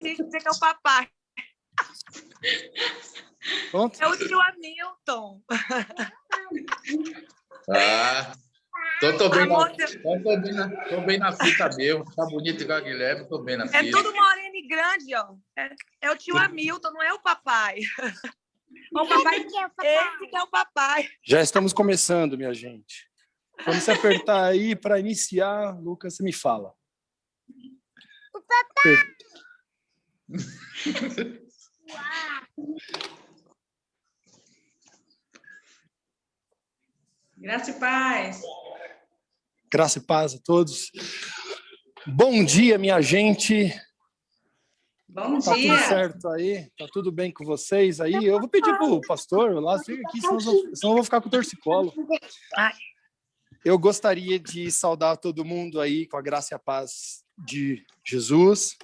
dizer que é o papai. Pronto. É o tio Hamilton. Tô bem, Amor, tô bem na fita mesmo. Tá bonito igual a Guilherme, tô bem na fita. é tudo moreno e grande, ó. É o tio Hamilton, não é o papai. O papai, esse que é o papai. Já estamos começando, minha gente. Quando você apertar aí para iniciar, Lucas, você me fala. O papai. Graça e paz. Graça e paz a todos. Bom dia, minha gente. Bom Tá dia. tudo certo aí? Tá tudo bem com vocês aí? Eu vou pedir pro pastor lá, fica aqui, senão eu vou ficar com o torcicolo. Eu gostaria de saudar todo mundo aí com a graça e a paz de Jesus.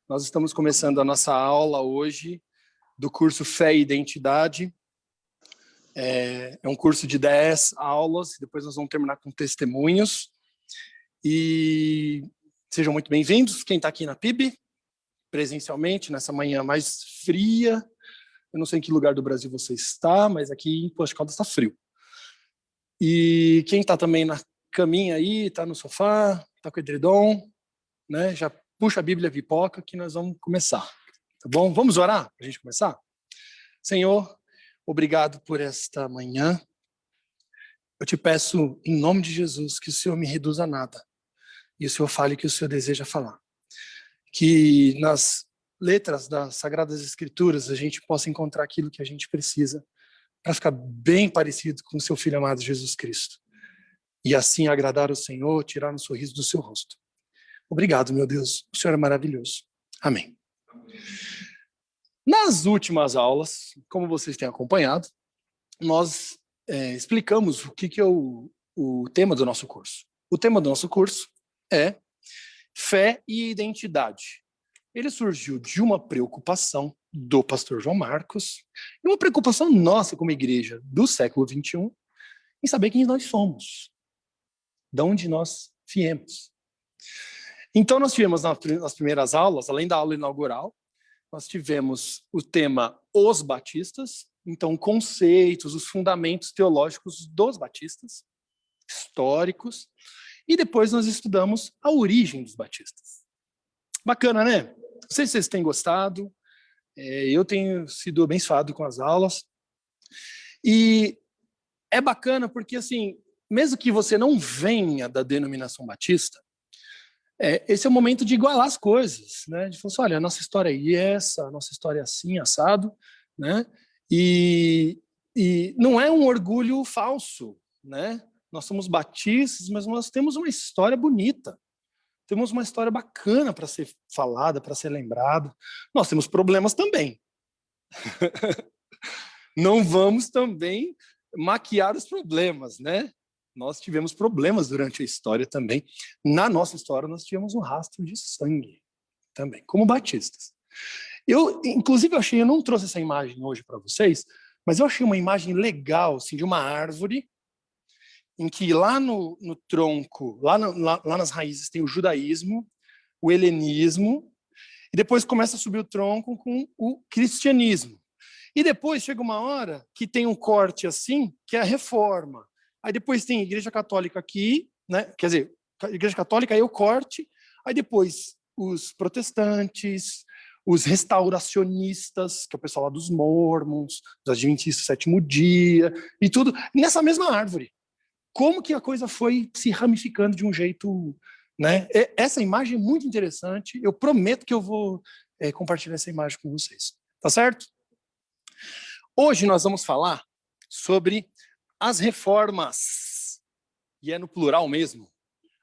Nós estamos começando a nossa aula hoje do curso Fé e Identidade. É um curso de 10 aulas, depois nós vamos terminar com testemunhos. E sejam muito bem-vindos, quem está aqui na PIB, presencialmente, nessa manhã mais fria. Eu não sei em que lugar do Brasil você está, mas aqui em Poços de Caldas está frio. E quem está também na caminha aí, está no sofá, está com o edredom, né? Já puxa a Bíblia e a pipoca que nós vamos começar, tá bom? Vamos orar para a gente começar? Senhor, obrigado por esta manhã. Eu te peço, em nome de Jesus, que o Senhor me reduza a nada. E o Senhor fale o que o Senhor deseja falar. Que nas letras das Sagradas Escrituras a gente possa encontrar aquilo que a gente precisa para ficar bem parecido com o seu Filho amado Jesus Cristo. E assim agradar o Senhor, tirar um sorriso do seu rosto. Obrigado, meu Deus. O Senhor é maravilhoso. Amém. Nas últimas aulas, como vocês têm acompanhado, nós explicamos o que é o tema do nosso curso. O tema do nosso curso é fé e identidade. Ele surgiu de uma preocupação do pastor João Marcos e uma preocupação nossa como igreja do século XXI em saber quem nós somos, de onde nós viemos. Então, nós tivemos nas primeiras aulas, além da aula inaugural, nós tivemos o tema Os Batistas, então conceitos, os fundamentos teológicos dos batistas, históricos, e depois nós estudamos a origem dos batistas. Bacana, né? Não sei se vocês têm gostado, eu tenho sido abençoado com as aulas, e é bacana porque, assim, mesmo que você não venha da denominação batista, esse é o momento de igualar as coisas, né? De falar assim, olha, a nossa história é essa, a nossa história é assim, assado, né? E não é um orgulho falso, né? Nós somos batistas, mas nós temos uma história bonita, temos uma história bacana para ser falada, para ser lembrada. Nós temos problemas também. Não vamos também maquiar os problemas, né? Nós tivemos problemas durante a história também. Na nossa história, nós tivemos um rastro de sangue também, como batistas. Inclusive, eu não trouxe essa imagem hoje para vocês, mas eu achei uma imagem legal, assim, de uma árvore, em que lá no tronco, lá nas raízes, tem o judaísmo, o helenismo, e depois começa a subir o tronco com o cristianismo. E depois chega uma hora que tem um corte assim, que é a reforma. Aí depois tem a Igreja Católica aqui, né? Quer dizer, a Igreja Católica, aí o corte, aí depois os protestantes, os restauracionistas, que é o pessoal lá dos Mormons, dos Adventistas do Sétimo Dia, e tudo, nessa mesma árvore. Como que a coisa foi se ramificando de um jeito, né? Essa imagem é muito interessante, eu prometo que eu vou compartilhar essa imagem com vocês, tá certo? Hoje nós vamos falar sobre as reformas, e é no plural mesmo,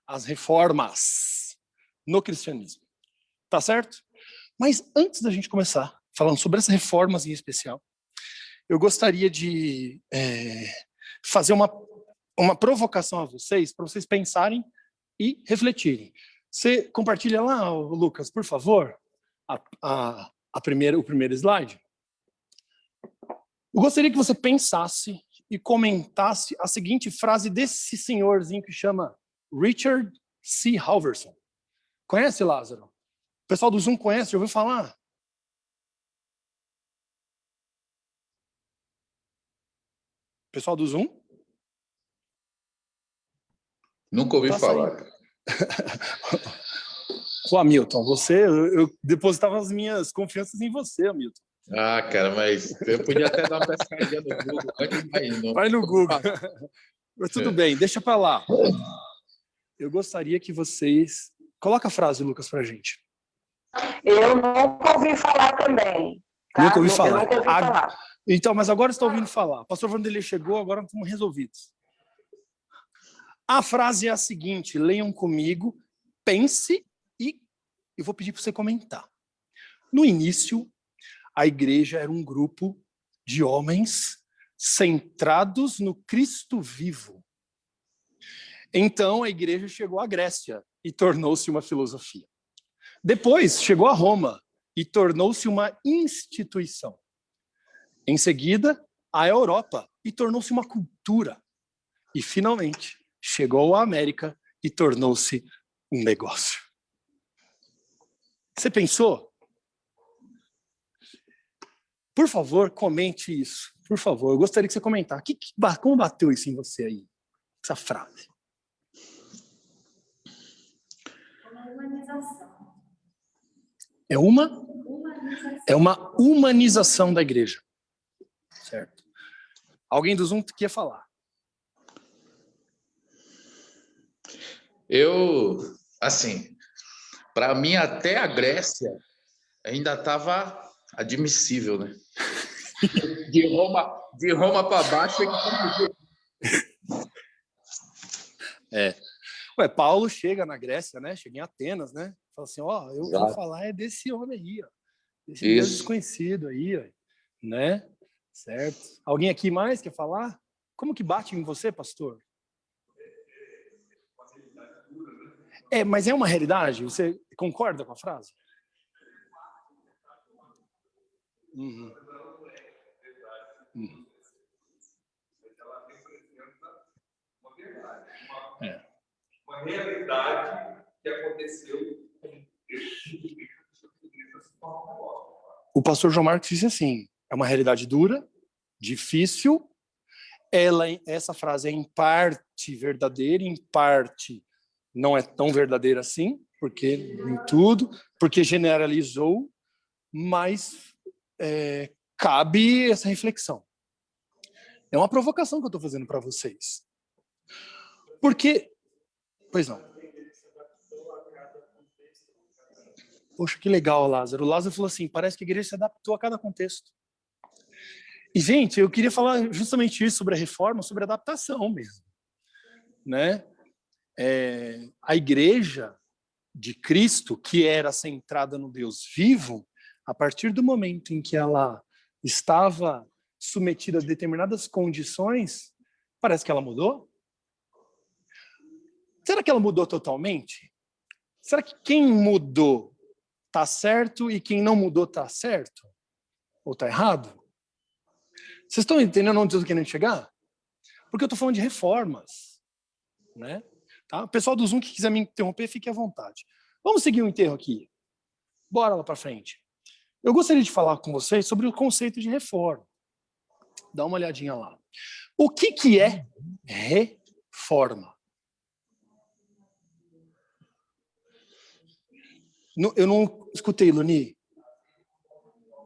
as reformas no cristianismo, tá certo? Mas antes da gente começar falando sobre essas reformas em especial, eu gostaria de fazer uma provocação a vocês, para vocês pensarem e refletirem. Você compartilha lá, Lucas, por favor, o primeiro slide? Eu gostaria que você pensasse e comentasse a seguinte frase desse senhorzinho que chama Richard C. Halverson. Conhece, Lázaro? O pessoal do Zoom conhece? Já ouviu falar? Pessoal do Zoom? Nunca ouvi Tá falar. Ô, Hamilton, eu depositava as minhas confianças em você, Hamilton. Ah, cara, mas eu podia até dar uma pescadinha no Google antes de ir, não. Vai no Google. Mas tudo bem, deixa para lá. Eu gostaria que vocês... Coloca a frase, Lucas, pra gente. Eu nunca ouvi falar também. Tá? Nunca ouvi falar. Eu nunca ouvi falar. Então, mas agora estou ouvindo falar. O pastor Vanderlei chegou, agora estamos resolvidos. A frase é a seguinte, leiam comigo, pense e eu vou pedir para você comentar. No início, a igreja era um grupo de homens centrados no Cristo vivo. Então, a igreja chegou à Grécia e tornou-se uma filosofia. Depois, chegou a Roma e tornou-se uma instituição. Em seguida, a Europa e tornou-se uma cultura. E, finalmente, chegou à América e tornou-se um negócio. Você pensou? Por favor, comente isso. Por favor, eu gostaria que você comentasse. Como bateu isso em você aí? Essa frase. É uma humanização da igreja. Certo. Alguém do Zoom quer falar? Assim, para mim até a Grécia ainda estava admissível, né? De Roma para baixo Ué, Paulo chega na Grécia, né? Chega em Atenas, né? Fala assim, ó, eu vou Exato. falar é desse homem aí, ó. Desse Deus desconhecido aí, ó. Né? Certo. Alguém aqui mais quer falar? Como que bate em você, pastor? Mas é uma realidade? Você concorda com a frase? Uhum. Uhum. Uma realidade que aconteceu. O pastor João Marcos disse assim, é uma realidade dura, difícil, essa frase é em parte verdadeira, em parte não é tão verdadeira assim, porque em tudo, porque generalizou, mas cabe essa reflexão. É uma provocação que eu estou fazendo para vocês. Porque... Pois não. Poxa, que legal, Lázaro. O Lázaro falou assim, parece que a igreja se adaptou a cada contexto. E, gente, eu queria falar justamente isso sobre a reforma, sobre a adaptação mesmo. Né? A igreja de Cristo, que era centrada no Deus vivo, a partir do momento em que ela estava submetida a determinadas condições, parece que ela mudou. Será que ela mudou totalmente? Será que quem mudou está certo e quem não mudou está certo? Ou está errado? Vocês estão entendendo onde eu estou querendo chegar? Porque eu estou falando de reformas. Né? Tá? O pessoal do Zoom que quiser me interromper, fique à vontade. Vamos seguir o enterro aqui. Bora lá para frente. Eu gostaria de falar com vocês sobre o conceito de reforma. Dá uma olhadinha lá. O que é reforma? Eu não escutei, Luni.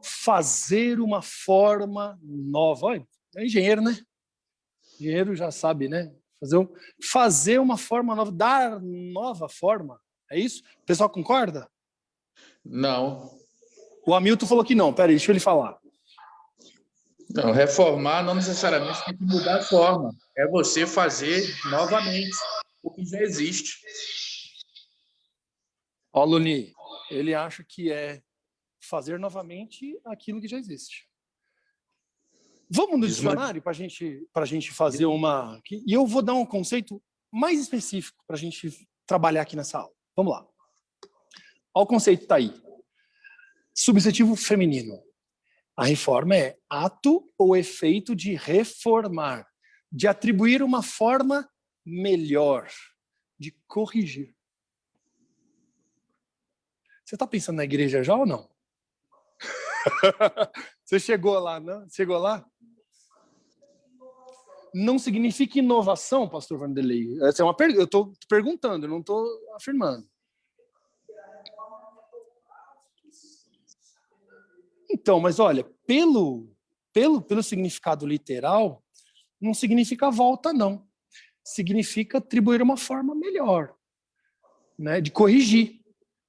Fazer uma forma nova. Olha, é engenheiro, né? Engenheiro já sabe, né? Fazer uma forma nova, dar nova forma. É isso? O pessoal concorda? Não. O Hamilton falou que não. Peraí, deixa ele falar. Não, reformar não necessariamente tem que mudar a forma. É você fazer novamente o que já existe. Ó, Luni, ele acha que é fazer novamente aquilo que já existe. Vamos no dicionário para a gente fazer uma... E eu vou dar um conceito mais específico para a gente trabalhar aqui nessa aula. Vamos lá. Ó, o conceito está aí. Substantivo feminino. A reforma é ato ou efeito de reformar, de atribuir uma forma melhor, de corrigir. Você está pensando na igreja já ou não? Você chegou lá, não? Chegou lá? não significa inovação, pastor Vanderlei? Essa é uma pergunta. Eu estou perguntando, eu não estou afirmando. Então, mas olha, pelo significado literal, não significa volta, não. Significa atribuir uma forma melhor, né, de corrigir,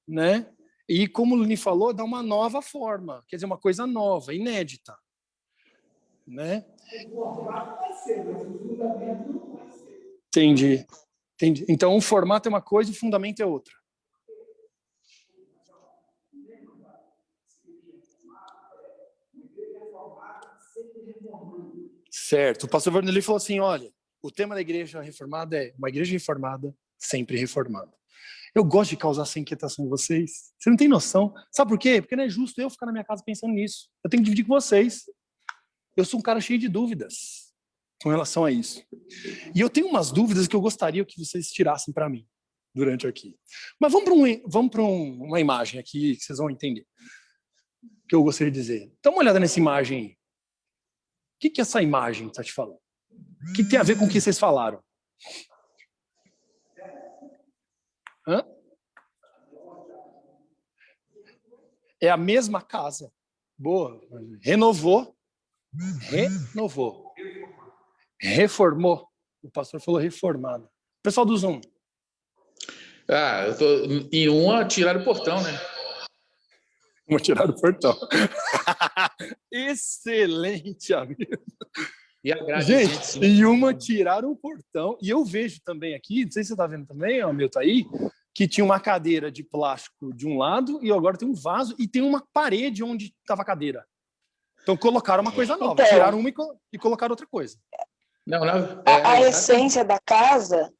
né? E como o Luni falou, dá uma nova forma, quer dizer, uma coisa nova, inédita, né? Entendi. Então, o formato é uma coisa e o fundamento é outra. Certo. O pastor Vanderlei falou assim, olha, o tema da igreja reformada é uma igreja reformada, sempre reformando. Eu gosto de causar essa inquietação em vocês. Você não tem noção. Sabe por quê? Porque não é justo eu ficar na minha casa pensando nisso. Eu tenho que dividir com vocês. Eu sou um cara cheio de dúvidas com relação a isso. E eu tenho umas dúvidas que eu gostaria que vocês tirassem para mim durante aqui. Mas vamos para uma imagem aqui que vocês vão entender o que eu gostaria de dizer. Dá uma olhada nessa imagem aí. O que essa imagem está te falando? O que tem a ver com o que vocês falaram? Hã? É a mesma casa. Boa. Renovou. Reformou. O pastor falou reformado. Pessoal do Zoom. Eu tô em uma tiraram o portão, né? Uma tiraram o portão. Excelente, amigo. E a grade, gente, e uma tiraram o portão. E eu vejo também aqui, não sei se você está vendo também, o meu tá aí, que tinha uma cadeira de plástico de um lado e agora tem um vaso e tem uma parede onde estava a cadeira. Então colocaram uma coisa nova, Então, tiraram uma e colocaram outra coisa. Não, a essência da casa,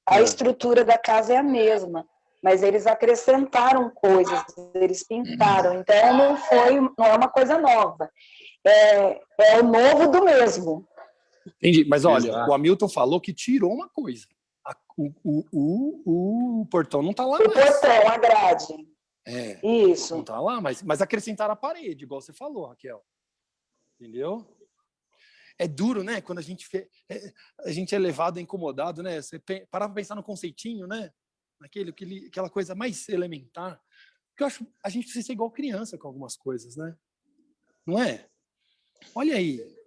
a estrutura da casa é a mesma, mas eles acrescentaram coisas, eles pintaram. Então não é uma coisa nova. É o novo do mesmo. Entendi, mas olha, Exato. o Hamilton falou que tirou uma coisa. O portão não está lá mais. O portão, a grade. Isso. Não está lá, mas acrescentaram a parede, igual você falou, Raquel. Entendeu? É duro, né? Quando a gente é levado, é incomodado, né? Você parar para pensar no conceitinho, né? Aquela coisa mais elementar. Porque eu acho a gente precisa ser igual criança com algumas coisas, né? Não é? Olha aí.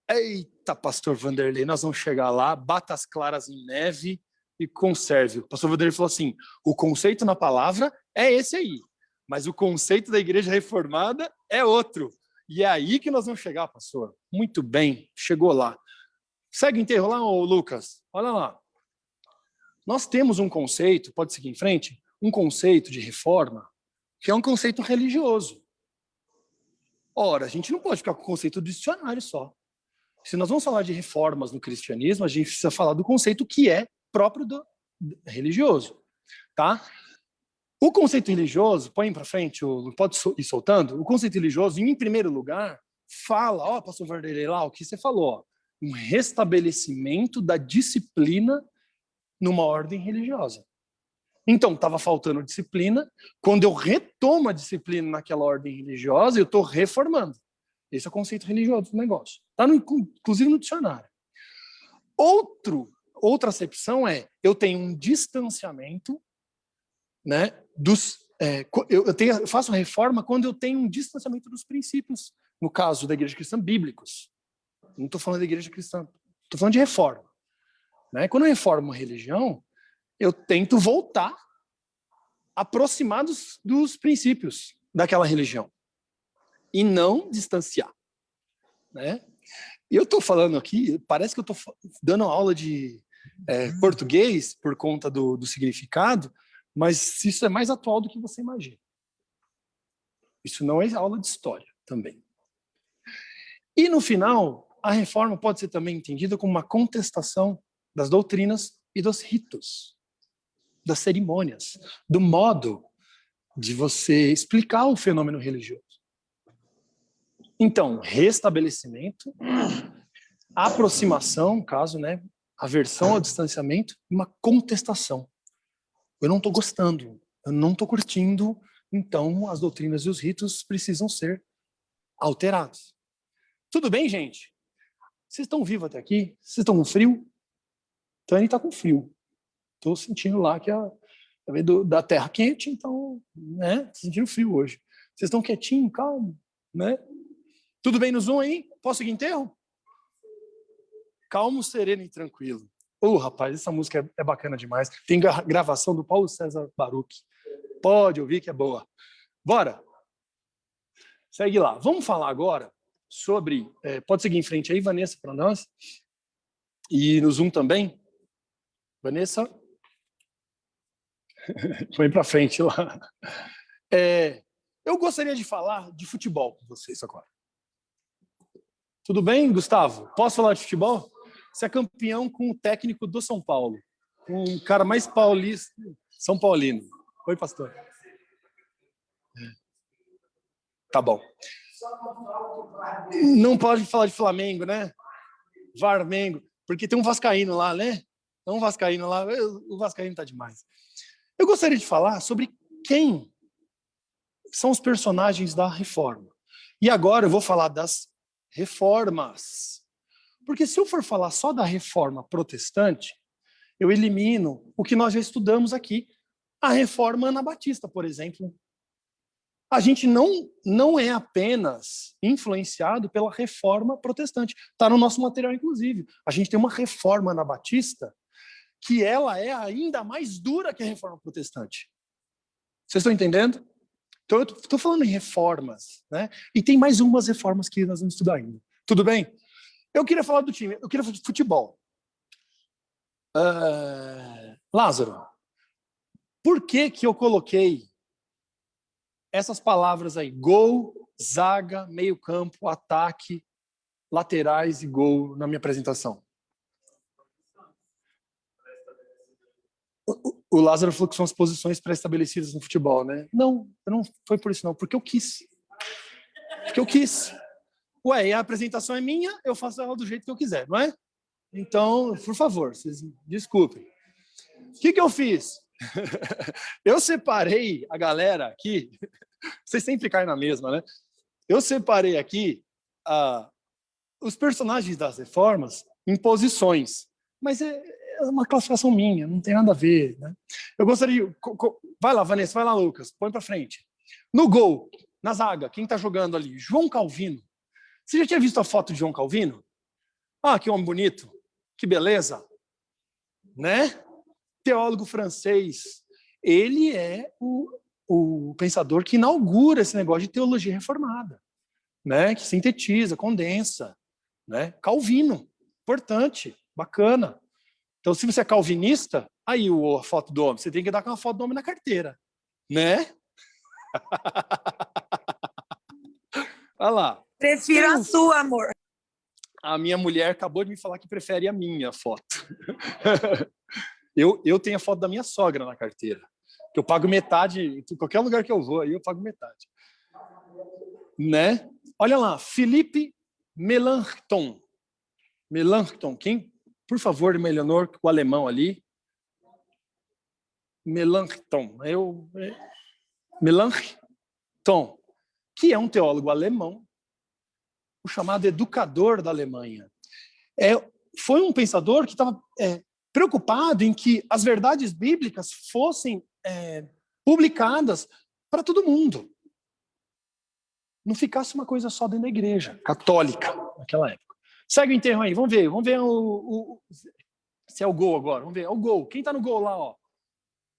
Eita, pastor Vanderlei, nós vamos chegar lá, bata as claras em neve e conserve. O pastor Vanderlei falou assim, o conceito na palavra é esse aí, mas o conceito da igreja reformada é outro. E é aí que nós vamos chegar, pastor. Muito bem, chegou lá. Segue o enterro lá, ô Lucas. Olha lá. Nós temos um conceito, pode seguir em frente, um conceito de reforma, que é um conceito religioso. Ora, a gente não pode ficar com o conceito do dicionário só. Se nós vamos falar de reformas no cristianismo, a gente precisa falar do conceito que é próprio do religioso, tá? O conceito religioso, põe para frente, pode ir soltando, o conceito religioso, em primeiro lugar, fala, pastor Vanderlei, lá, o que você falou, um restabelecimento da disciplina numa ordem religiosa. Então, estava faltando disciplina, quando eu retomo a disciplina naquela ordem religiosa, eu estou reformando. Esse é o conceito religioso do negócio. Está, inclusive, no dicionário. Outra acepção é, eu tenho um distanciamento, né, eu faço a reforma quando eu tenho um distanciamento dos princípios, no caso da igreja cristã, bíblicos. Não estou falando da igreja cristã, estou falando de reforma. Né? Quando eu reformo uma religião, eu tento voltar, aproximar dos princípios daquela religião e não distanciar. Né? E eu estou falando aqui, parece que eu estou dando aula de português por conta do significado, mas isso é mais atual do que você imagina. Isso não é aula de história também. E no final, a reforma pode ser também entendida como uma contestação das doutrinas e dos ritos, das cerimônias, do modo de você explicar o fenômeno religioso. Então, restabelecimento, aproximação, caso, né, aversão ao distanciamento, uma contestação. Eu não estou gostando, eu não estou curtindo, Então, as doutrinas e os ritos precisam ser alterados. Tudo bem, gente? Vocês estão vivos até aqui? Vocês estão com frio? Tani está com frio. Estou sentindo lá que da terra quente, então, né? Sentindo frio hoje. Vocês estão quietinhos, calmo, né? Tudo bem no Zoom aí? Posso seguir enterro? Calmo, sereno e tranquilo. Rapaz, essa música é bacana demais. Tem gravação do Paulo César Baruch. Pode ouvir que é boa. Bora! Segue lá. Vamos falar agora sobre... pode seguir em frente aí, Vanessa, para nós. E no Zoom também. Vanessa. Põe para frente lá. Eu gostaria de falar de futebol com vocês agora. Tudo bem, Gustavo? Posso falar de futebol? Você é campeão com o técnico do São Paulo. Um cara mais paulista, São Paulino. Oi, pastor. Tá bom. Não pode falar de Flamengo, né? Varmengo. Porque tem um vascaíno lá, né? Tem um vascaíno lá. O vascaíno tá demais. Eu gostaria de falar sobre quem são os personagens da reforma. E agora eu vou falar das reformas. Porque se eu for falar só da reforma protestante, eu elimino o que nós já estudamos aqui. A reforma anabatista, por exemplo. A gente não é apenas influenciado pela reforma protestante. Está no nosso material, inclusive. A gente tem uma reforma anabatista que ela é ainda mais dura que a reforma protestante. Vocês estão entendendo? Então, eu estou falando em reformas, né? E tem mais umas reformas que nós vamos estudar ainda. Tudo bem? Eu queria falar do time, eu queria falar de futebol. Lázaro, por que eu coloquei essas palavras aí? Gol, zaga, meio-campo, ataque, laterais e gol na minha apresentação. O Lázaro falou que são as posições pré-estabelecidas no futebol, né? Não foi por isso não, porque eu quis. Porque eu quis. Ué, e a apresentação é minha, eu faço ela do jeito que eu quiser, não é? Então, por favor, vocês desculpem. O que eu fiz? Eu separei a galera aqui, vocês sempre caem na mesma, né? Eu separei aqui os personagens das reformas em posições, mas é uma classificação minha, não tem nada a ver, né? Eu gostaria... Vai lá, Vanessa, vai lá, Lucas, põe para frente. No gol, na zaga, quem está jogando ali? João Calvino. Você já tinha visto a foto de João Calvino? Ah, que homem bonito, que beleza, né? Teólogo francês. Ele é o pensador que inaugura esse negócio de teologia reformada, né? Que sintetiza, condensa, né? Calvino, importante, bacana. Então, se você é calvinista, aí a foto do homem, você tem que dar com a foto do homem na carteira, né? Olha lá. Prefiro a sua, amor. A minha mulher acabou de me falar que prefere a minha foto. Eu tenho a foto da minha sogra na carteira. Que eu pago metade, em qualquer lugar que eu vou, aí eu pago metade. Né? Olha lá, Felipe Melanchthon. Melanchthon, quem? Por favor, Melhor, o alemão ali. Melanchthon. Melanchthon, que é um teólogo alemão, o chamado educador da Alemanha. Foi um pensador que estava preocupado em que as verdades bíblicas fossem publicadas para todo mundo. Não ficasse uma coisa só dentro da igreja católica naquela época. Segue o enterro aí, vamos ver se é o gol agora. Vamos ver, é o gol. Quem está no gol lá? Ó?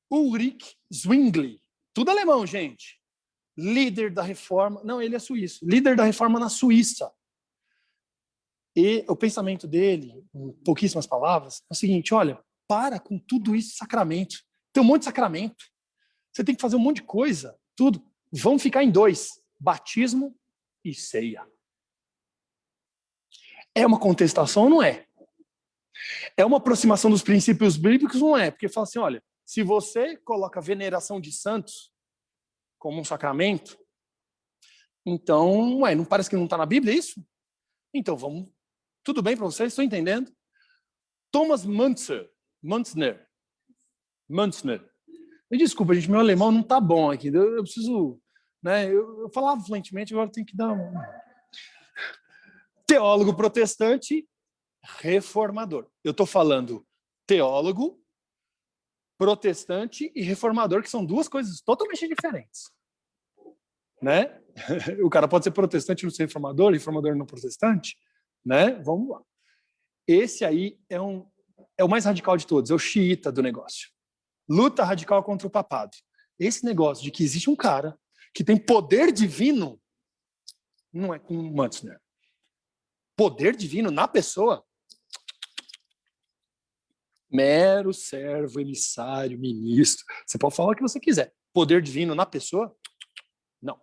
Ulrich Zwingli. Tudo alemão, gente. Líder da reforma. Não, ele é suíço. Líder da reforma na Suíça. E o pensamento dele, em pouquíssimas palavras, é o seguinte: olha, para com tudo isso, sacramento. Tem um monte de sacramento. Você tem que fazer um monte de coisa, tudo. Vão ficar em 2: batismo e ceia. É uma contestação ou não é? É uma aproximação dos princípios bíblicos ou não é? Porque fala assim, olha, se você coloca a veneração de santos como um sacramento, então, não parece que não está na Bíblia isso? Então, vamos... Tudo bem para vocês? Estão entendendo? Thomas Münzer. Me desculpa, gente, meu alemão não tá bom aqui. Eu preciso, né? Eu falava fluentemente, agora tenho que dar um... Teólogo protestante, reformador. Eu estou falando teólogo, protestante e reformador, que são duas coisas totalmente diferentes. Né? O cara pode ser protestante e não ser reformador, reformador não protestante, né? Vamos lá. Esse aí é o mais radical de todos, é o xiita do negócio. Luta radical contra o papado. Esse negócio de que existe um cara que tem poder divino, não é com Metzner. Poder divino na pessoa, mero servo, emissário, ministro. Você pode falar o que você quiser. Poder divino na pessoa? Não.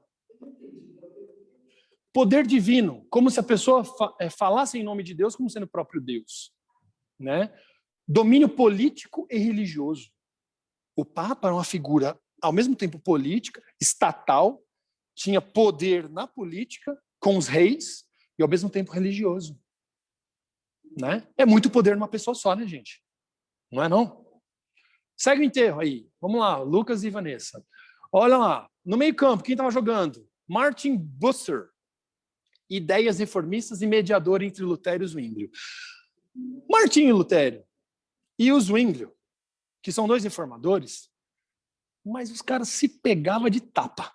Poder divino, como se a pessoa falasse em nome de Deus como sendo o próprio Deus. Né? Domínio político e religioso. O Papa era uma figura, ao mesmo tempo política, estatal, tinha poder na política, com os reis, e ao mesmo tempo religioso. Né? É muito poder numa pessoa só, né, gente? Não é, não? Segue o enterro aí. Vamos lá, Lucas e Vanessa. Olha lá, no meio campo, quem estava jogando? Martin Bucer. Ideias reformistas e mediador entre Lutero e Zwinglio. Martinho Lutero e o Zwinglio, que são dois reformadores, mas os caras se pegavam de tapa.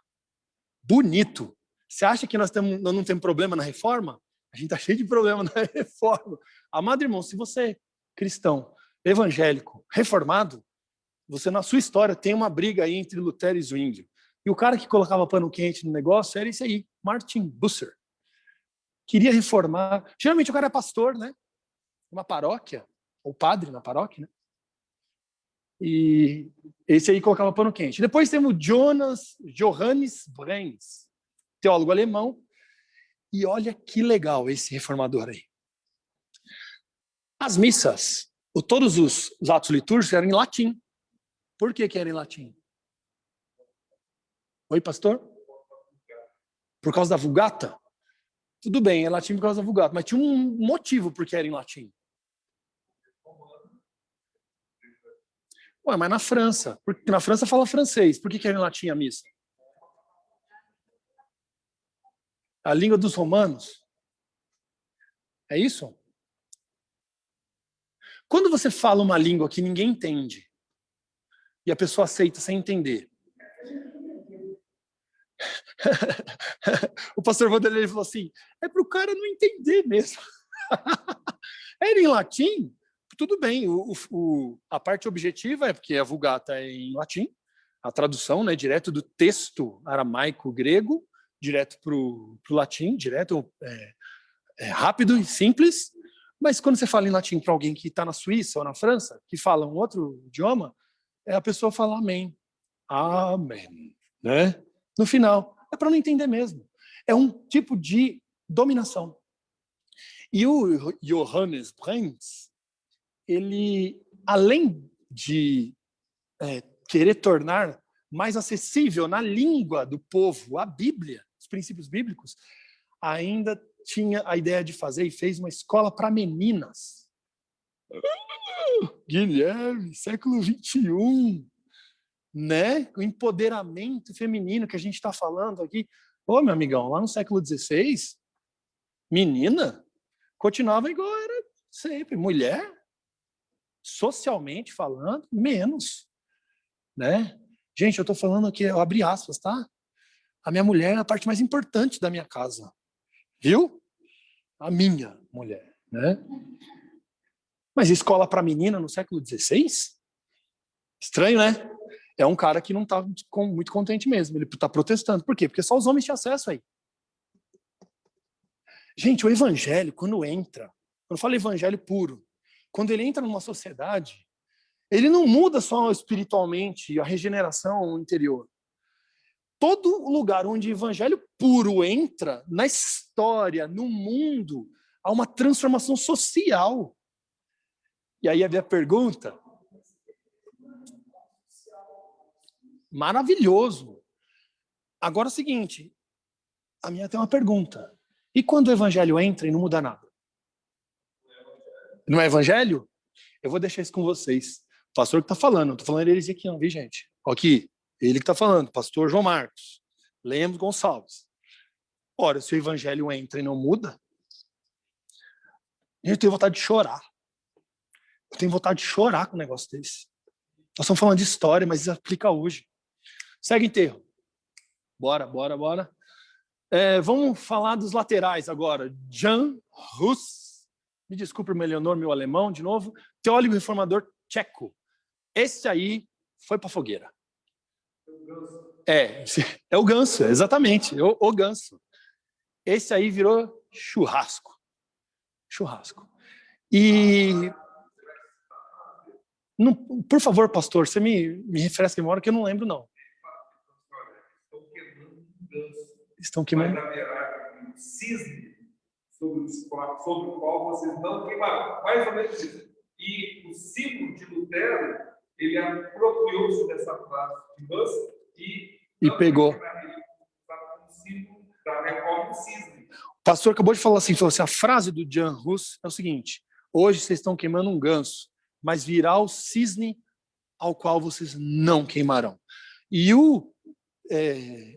Bonito. Você acha que nós não temos problema na reforma? A gente está cheio de problema na reforma. Amado irmão, se você é cristão, evangélico, reformado, você na sua história tem uma briga aí entre Lutero e Zwinglio. E o cara que colocava pano quente no negócio era esse aí, Martin Bucer. Queria reformar. Geralmente o cara é pastor, né? Uma paróquia, ou padre na paróquia, né? E esse aí colocava pano quente. Depois temos Johannes Brahms, teólogo alemão. E olha que legal esse reformador aí. As missas, todos os atos litúrgicos eram em latim. Por que era em latim? Oi, pastor? Por causa da Vulgata? Tudo bem, é latim por causa da Vulgata, mas tinha um motivo por que era em latim. Ué, mas na França, porque na França fala francês, por que era em latim a missa? A língua dos romanos? É isso? Quando você fala uma língua que ninguém entende, e a pessoa aceita sem entender, o pastor Vanderlei falou assim, é para o cara não entender mesmo. Era em latim? Tudo bem, a parte objetiva é porque a Vulgata é em latim, a tradução, né, direto do texto aramaico-grego, direto para o latim, direto, rápido e simples, mas quando você fala em latim para alguém que está na Suíça ou na França, que fala um outro idioma, a pessoa fala amém. Amém. Né? No final, é para não entender mesmo. É um tipo de dominação. E o Johannes Brahms, ele, além de querer tornar mais acessível na língua do povo a Bíblia, os princípios bíblicos, ainda tinha a ideia de fazer e fez uma escola para meninas. Guilherme, século XXI, né? O empoderamento feminino que a gente está falando aqui. Ô, meu amigão, lá no século XVI, menina continuava igual era sempre, mulher, socialmente falando, menos, né? Gente, eu estou falando aqui, eu abri aspas, tá? A minha mulher é a parte mais importante da minha casa, viu? A minha mulher, né? Mas escola para menina no século XVI? Estranho, né? É um cara que não está muito contente mesmo. Ele está protestando. Por quê? Porque só os homens tinham acesso aí. Gente, o evangelho, quando eu falo evangelho puro, quando ele entra numa sociedade, ele não muda só espiritualmente a regeneração interior. Todo lugar onde o evangelho puro entra, na história, no mundo, há uma transformação social. E aí a minha pergunta... Maravilhoso. Agora é o seguinte, a minha tem uma pergunta. E quando o evangelho entra e não muda nada? Não é evangelho? Eu vou deixar isso com vocês. O pastor que está falando, não estou falando heresia aqui não, viu, gente? Aqui, ele que está falando, pastor João Marcos, Lemos Gonçalves. Ora, se o evangelho entra e não muda, eu tenho vontade de chorar. Eu tenho vontade de chorar com um negócio desse. Nós estamos falando de história, mas isso aplica hoje. Segue enterro. Bora. Vamos falar dos laterais agora. Jan Hus, me desculpe, meu alemão, de novo. Teólogo reformador tcheco. Esse aí foi para fogueira. É o ganso, exatamente. O ganso. Esse aí virou churrasco. E... Não, por favor, pastor, você me refresca a memória que eu não lembro, não. Estão queimando. Mas haverá um cisne sobre o qual vocês não queimarão. Mais ou menos isso. E o símbolo de Lutero, ele apropriou-se dessa frase de Hus e pegou. O símbolo da reforma do cisne. O pastor acabou de falar assim, a frase do Jan Hus é o seguinte: hoje vocês estão queimando um ganso, mas virá o cisne ao qual vocês não queimarão. E o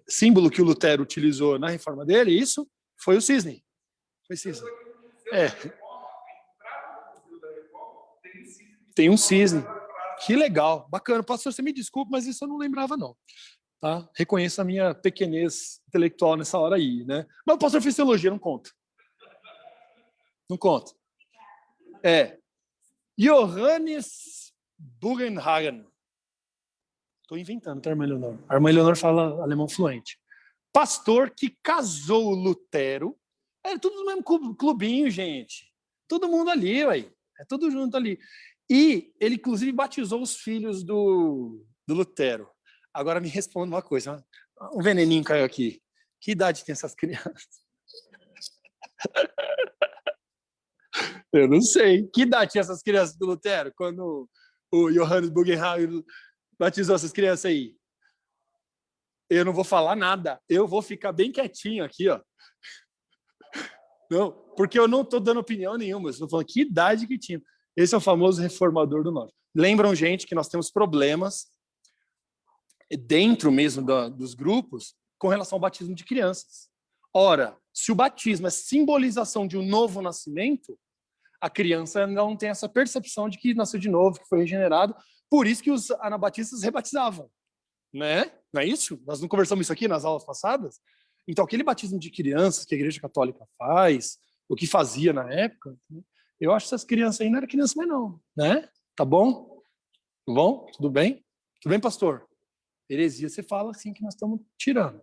símbolo que o Lutero utilizou na reforma dele, isso foi o cisne. Tem um cisne. Que legal, bacana. Pastor, você me desculpe, mas isso eu não lembrava, não. Tá? Reconheço a minha pequenez intelectual nessa hora aí, né? Mas o pastor fez teologia, não conta. Não conta. Johannes Bugenhagen. Estou inventando, tá, irmã Leonor? A irmã Leonor fala alemão fluente. Pastor que casou Lutero. É tudo no mesmo clubinho, gente. Todo mundo ali, ué. É tudo junto ali. E ele, inclusive, batizou os filhos do Lutero. Agora me responda uma coisa. Um veneninho caiu aqui. Que idade tem essas crianças? Eu não sei. Que idade tinha essas crianças do Lutero quando o Johannes Bugenhagen batizou essas crianças aí? Eu não vou falar nada. Eu vou ficar bem quietinho aqui, ó. Não, porque eu não estou dando opinião nenhuma. Estou falando que idade que tinha. Esse é o famoso reformador do norte. Lembram, gente, que nós temos problemas dentro mesmo dos grupos com relação ao batismo de crianças. Ora, se o batismo é simbolização de um novo nascimento, a criança não tem essa percepção de que nasceu de novo, que foi regenerado. Por isso que os anabatistas rebatizavam, né? Não é isso? Nós não conversamos isso aqui nas aulas passadas? Então, aquele batismo de crianças que a Igreja Católica faz, o que fazia na época, eu acho que essas crianças aí não eram crianças mais não, né? Tá bom? Tudo bom? Tudo bem? Tudo bem, pastor? Heresia, você fala assim que nós estamos tirando.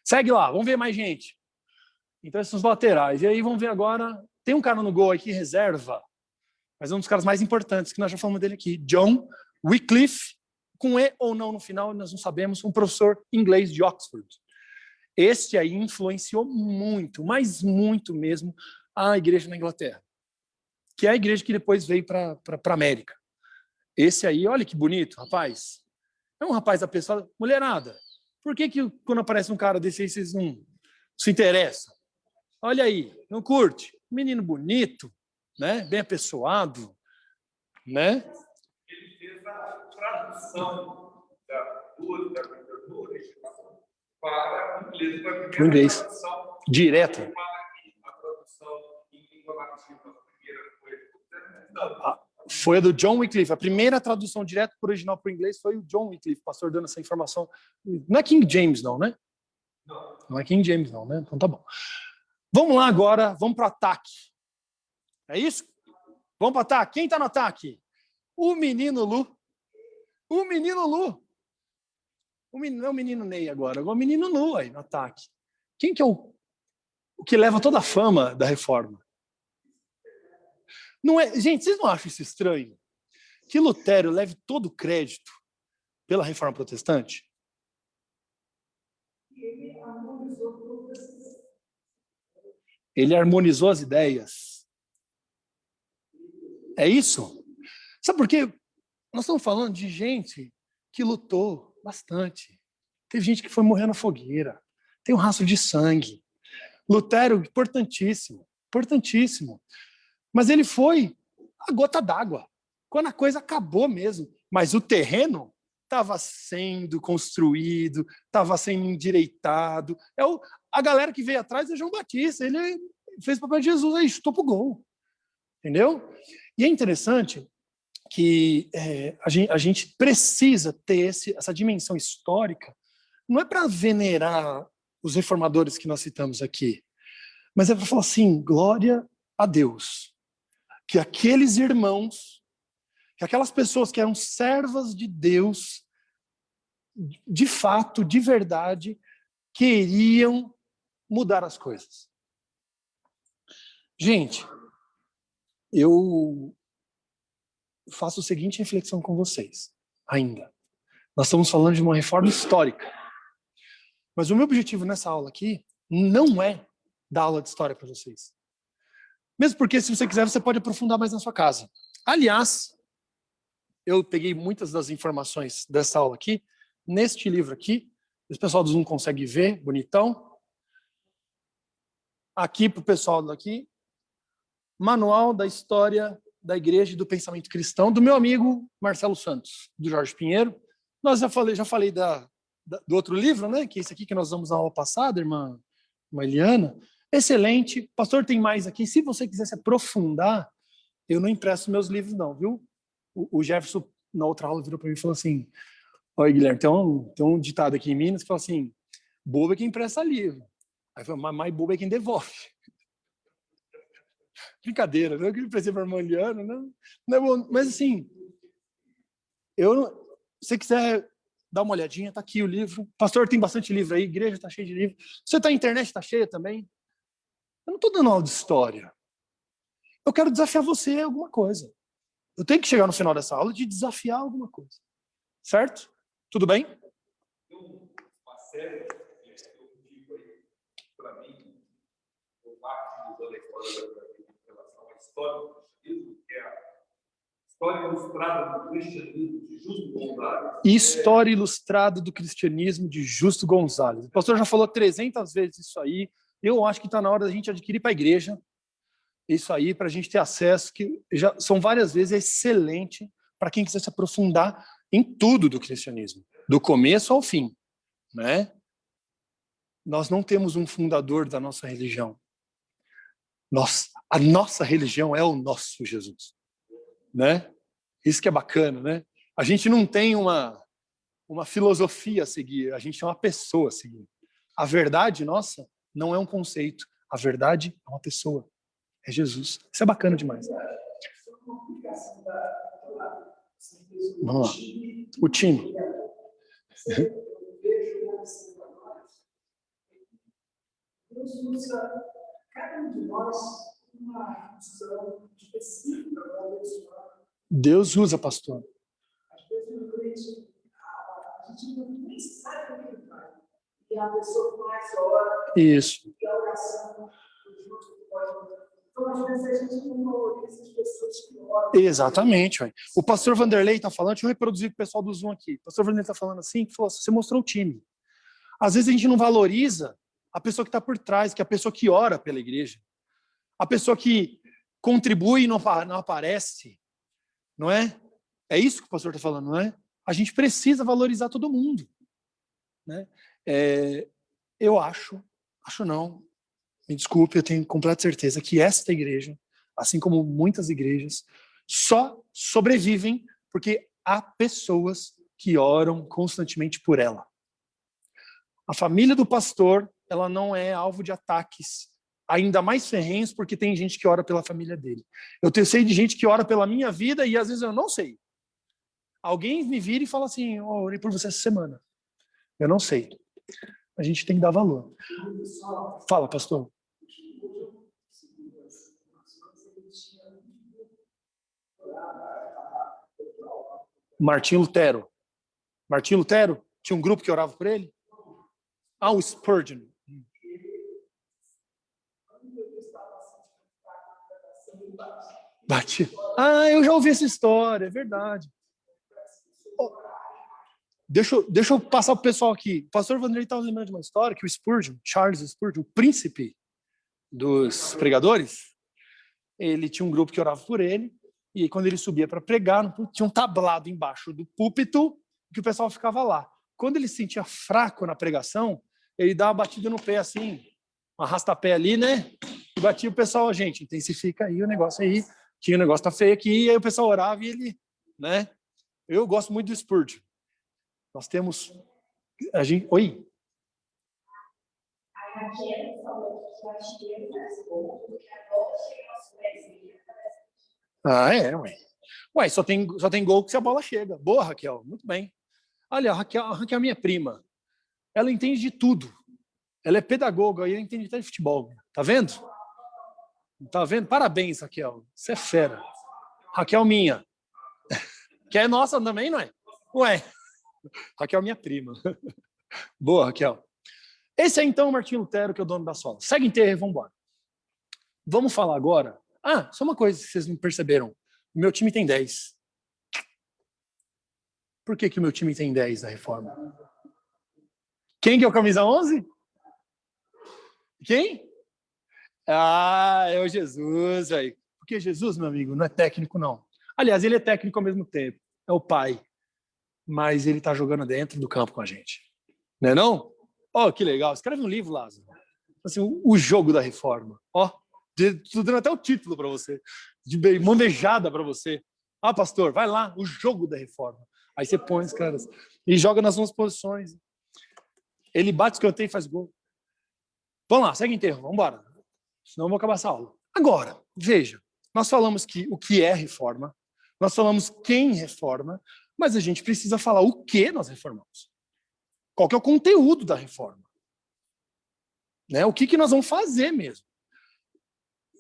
Segue lá, vamos ver mais gente. Então, esses são os laterais. E aí, vamos ver agora. Tem um cara no gol aqui, reserva, mas é um dos caras mais importantes, que nós já falamos dele aqui. John Wycliffe, com E ou não no final, nós não sabemos, um professor inglês de Oxford. Este aí influenciou muito, mas muito mesmo, a igreja na Inglaterra, que é a igreja que depois veio para a América. Esse aí, olha que bonito, rapaz. É um rapaz da pessoa, mulherada. Por que quando aparece um cara desse aí, vocês não se interessam? Olha aí, não curte? Menino bonito, né? Bem apessoado, né? Ele fez a tradução da para o inglês. Para o inglês. Direto. A tradução em língua nativa, a primeira foi a do John Wycliffe. A primeira tradução direta para o original para o inglês foi o John Wycliffe, pastor dando essa informação. Não é King James, não, né? Não é King James, não, né? Então tá bom. Vamos lá agora, vamos para o ataque. É isso? Vamos para o ataque. Quem está no ataque? O menino Lu. O menino Lu. Não é o menino Ney agora, é o menino Lu aí no ataque. Quem que é o que leva toda a fama da reforma? Não é, gente, vocês não acham isso estranho? Que Lutero leve todo o crédito pela reforma protestante? Ele harmonizou as ideias. É isso? Sabe por quê? Nós estamos falando de gente que lutou bastante. Teve gente que foi morrer na fogueira. Tem um rastro de sangue. Lutero, importantíssimo. Importantíssimo. Mas ele foi a gota d'água. Quando a coisa acabou mesmo. Mas o terreno estava sendo construído, estava sendo endireitado. A galera que veio atrás é João Batista, ele fez o papel de Jesus, aí chutou pro gol. Entendeu? E é interessante que a gente precisa ter essa dimensão histórica, não é para venerar os reformadores que nós citamos aqui, mas é para falar assim, glória a Deus, que aqueles irmãos, que aquelas pessoas que eram servas de Deus, de fato, de verdade, queriam mudar as coisas. Gente, eu faço a seguinte reflexão com vocês, ainda. Nós estamos falando de uma reforma histórica. Mas o meu objetivo nessa aula aqui não é dar aula de história para vocês. Mesmo porque, se você quiser, você pode aprofundar mais na sua casa. Aliás, eu peguei muitas das informações dessa aula aqui, neste livro aqui. O pessoal do Zoom consegue ver, bonitão. Aqui para o pessoal daqui, Manual da História da Igreja e do Pensamento Cristão, do meu amigo Marcelo Santos, do Jorge Pinheiro. Já falei do outro livro, né? Que é esse aqui que nós vamos na aula passada, irmã Eliana. Excelente. Pastor, tem mais aqui. Se você quiser se aprofundar, eu não empresto meus livros não, viu? O Jefferson, na outra aula, virou para mim e falou assim, oi, Guilherme, tem um ditado aqui em Minas que fala assim, bobo é quem empresta livro. Aí falou, mas mais bobo é quem devolve. Brincadeira, não é que eu emprestei para a irmã Eliana, não é bom. Mas assim, se você quiser dar uma olhadinha, tá aqui o livro. Pastor, tem bastante livro aí, igreja tá cheia de livro. Você tá na internet, tá cheia também. Eu não estou dando aula de história. Eu quero desafiar você a alguma coisa. Eu tenho que chegar no final dessa aula e te desafiar a alguma coisa. Certo? Tudo bem? Uma série que eu digo aí, para mim, o marketing usando a história em relação à história do cristianismo, que é a História Ilustrada do Cristianismo, de Justo Gonzalez. História Ilustrada do Cristianismo, de Justo Gonzalez. O pastor já falou 300 vezes isso aí. Eu acho que está na hora da gente adquirir para a igreja isso aí, para a gente ter acesso, que já são várias vezes, é excelente para quem quiser se aprofundar em tudo do cristianismo, do começo ao fim, né? Nós não temos um fundador da nossa religião. A nossa religião é o nosso Jesus, né? Isso que é bacana, né? A gente não tem uma filosofia a seguir, a gente tem uma pessoa a seguir. A verdade nossa não é um conceito, a verdade é uma pessoa, é Jesus. Isso é bacana demais. Vamos lá. O time. Deus usa cada um de nós uma função específica para abençoar. Deus usa, pastor. Às vezes o crente, a gente nem sabe o que ele faz. E a pessoa que mais ora, Isso. e a oração do justo que pode. Então, às vezes, a gente não valoriza as pessoas que oram. Exatamente. Ué. O pastor Vanderlei está falando, deixa eu reproduzir com o pessoal do Zoom aqui. O pastor Vanderlei está falando assim, que falou, você mostrou o time. Às vezes a gente não valoriza a pessoa que está por trás, que é a pessoa que ora pela igreja. A pessoa que contribui e não aparece. Não é? É isso que o pastor está falando, não é? A gente precisa valorizar todo mundo. Né? Eu acho não, me desculpe, eu tenho completa certeza que esta igreja, assim como muitas igrejas, só sobrevivem porque há pessoas que oram constantemente por ela. A família do pastor, ela não é alvo de ataques ainda mais ferrenhos porque tem gente que ora pela família dele. Eu sei de gente que ora pela minha vida e às vezes eu não sei. Alguém me vira e fala assim, eu orei por você essa semana. Eu não sei. A gente tem que dar valor. Fala, pastor. Martim Lutero. Martim Lutero? Tinha um grupo que orava por ele? O Spurgeon. Eu já ouvi essa história, é verdade. Deixa eu passar para o pessoal aqui. O pastor Vanderlei estava lembrando de uma história que o Spurgeon, Charles Spurgeon, o príncipe dos pregadores, ele tinha um grupo que orava por ele, e quando ele subia para pregar, tinha um tablado embaixo do púlpito porque o pessoal ficava lá. Quando ele se sentia fraco na pregação, ele dava uma batida no pé assim, um arrasta-pé ali, né? E batia o pessoal, gente, intensifica aí o negócio aí, que o negócio tá feio aqui, e aí o pessoal orava e ele, né? Eu gosto muito do Spurgeon. Nós temos... Oi? A Raquel falou que a cheira mais bom, porque agora chega nosso pezinho. Ué. Ué, só tem gol que se a bola chega. Boa, Raquel, muito bem. Olha, a Raquel é minha prima. Ela entende de tudo. Ela é pedagoga e ela entende até de futebol. Tá vendo? Tá vendo? Parabéns, Raquel. Você é fera. Raquel minha. Que é nossa também, não é? Ué. Raquel é minha prima. Boa, Raquel. Esse é então o Martinho Lutero, que é o dono da sola. Segue inteiro e vamos embora. Vamos falar agora. Só uma coisa que vocês não perceberam. O meu time tem 10. Por que o meu time tem 10 da reforma? Quem que é o camisa 11? Quem? É o Jesus, aí. Porque Jesus, meu amigo, não é técnico, não. Aliás, ele é técnico ao mesmo tempo. É o pai. Mas ele está jogando dentro do campo com a gente. Não é não? Que legal. Escreve um livro, Lázaro. Assim, o jogo da reforma. Estou dando até o título para você. De bandejada para você. Pastor, vai lá, o jogo da reforma. Aí você põe os caras e joga nas 11 posições. Ele bate escanteio e faz gol. Vamos lá, segue enterro, vamos embora. Senão eu vou acabar essa aula. Agora, veja, nós falamos o que é reforma, nós falamos quem reforma, mas a gente precisa falar o que nós reformamos. Qual que é o conteúdo da reforma? Né? O que nós vamos fazer mesmo?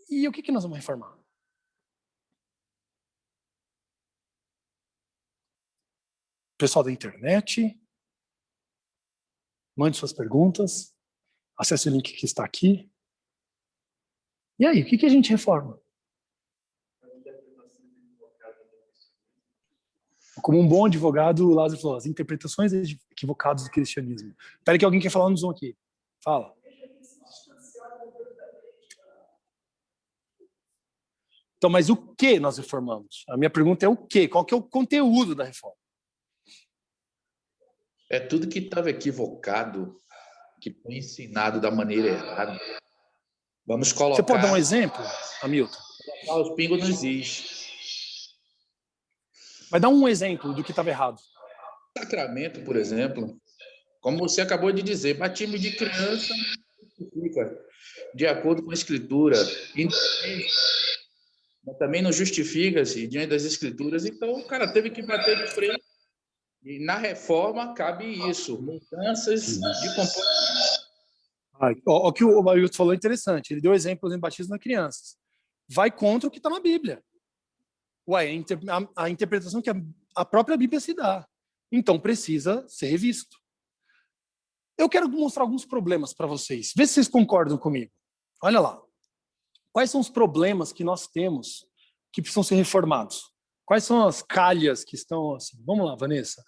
E o que nós vamos reformar? Pessoal da internet, mande suas perguntas, acesse o link que está aqui. E aí, o que a gente reforma? Como um bom advogado, o Lázaro falou, as interpretações equivocadas do cristianismo. Espera que alguém quer falar no Zoom aqui. Fala. Então, mas o que nós reformamos? A minha pergunta é o quê? Qual que é o conteúdo da reforma? É tudo que estava equivocado, que foi ensinado da maneira errada. Vamos colocar... Você pode dar um exemplo, Hamilton? Colocar os pingos nos is. Vai dar um exemplo do que estava errado. Sacramento, por exemplo, como você acabou de dizer, batismo de criança justifica, de acordo com a Escritura. Mas também não justifica-se diante das Escrituras. Então, o cara teve que bater de frente. E na reforma cabe isso, mudanças de comportamento. O que o Hamilton falou é interessante. Ele deu exemplos em batismo nas crianças. Vai contra o que está na Bíblia. A interpretação que a própria Bíblia se dá. Então, precisa ser revisto. Eu quero mostrar alguns problemas para vocês. Vê se vocês concordam comigo. Olha lá. Quais são os problemas que nós temos que precisam ser reformados? Quais são as calhas que estão assim? Vamos lá, Vanessa.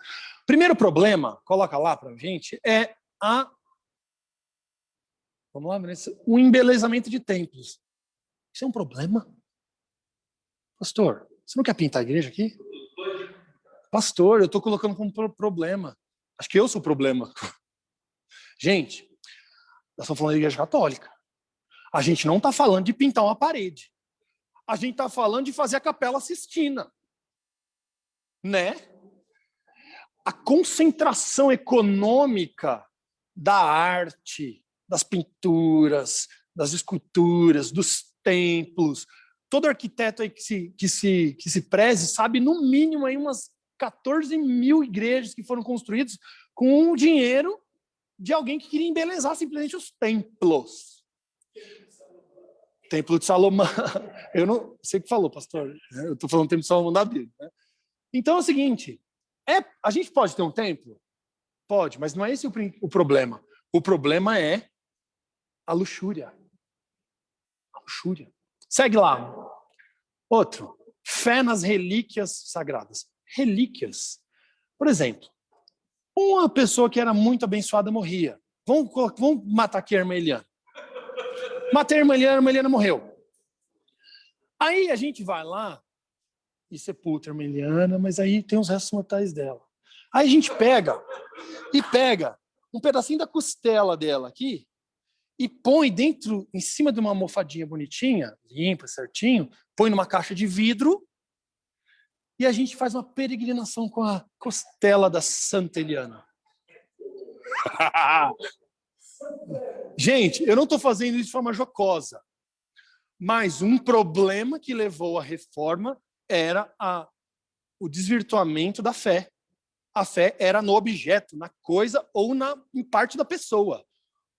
Primeiro problema, coloca lá para a gente, é vamos lá, Vanessa. O embelezamento de templos. Isso é um problema? Pastor, você não quer pintar a igreja aqui? Pastor, eu estou colocando como problema. Acho que eu sou o problema. Gente, nós estamos falando de igreja católica. A gente não está falando de pintar uma parede. A gente está falando de fazer a Capela Sistina. Né? A concentração econômica da arte, das pinturas, das esculturas, dos templos. Todo arquiteto aí que se preze sabe, no mínimo, aí umas 14 mil igrejas que foram construídas com o dinheiro de alguém que queria embelezar simplesmente os templos. Templo de Salomão. Eu não sei o que falou, pastor. Eu estou falando do Templo de Salomão da Bíblia. Né? Então é o seguinte, a gente pode ter um templo? Pode, mas não é esse o problema. O problema é a luxúria. A luxúria. Segue lá. Outro. Fé nas relíquias sagradas. Relíquias. Por exemplo, uma pessoa que era muito abençoada morria. Vamos matar aqui a irmã Eliana. Matei a irmã Eliana morreu. Aí a gente vai lá e sepulta a irmã Eliana, mas aí tem os restos mortais dela. Aí a gente pega um pedacinho da costela dela aqui e põe dentro, em cima de uma almofadinha bonitinha, limpa, certinho, põe numa caixa de vidro e a gente faz uma peregrinação com a costela da Santa Eliana. Gente, eu não estou fazendo isso de forma jocosa, mas um problema que levou à reforma era o desvirtuamento da fé. A fé era no objeto, na coisa ou em parte da pessoa,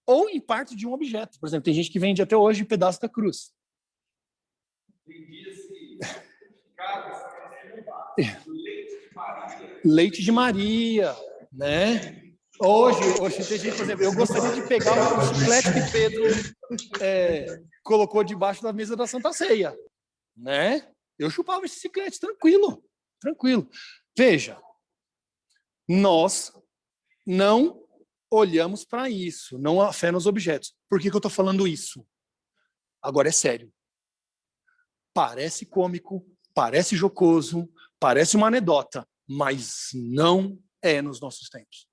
ou em parte de um objeto. Por exemplo, tem gente que vende até hoje um pedaço da cruz. Leite de Maria, né? Hoje tem gente, por exemplo, eu gostaria de pegar o chiclete que Pedro colocou debaixo da mesa da Santa Ceia, né? Eu chupava esse chiclete, tranquilo. Veja, nós não olhamos para isso, não a fé nos objetos. Por que eu estou falando isso? Agora é sério. Parece cômico, parece jocoso, parece uma anedota, mas não é nos nossos tempos.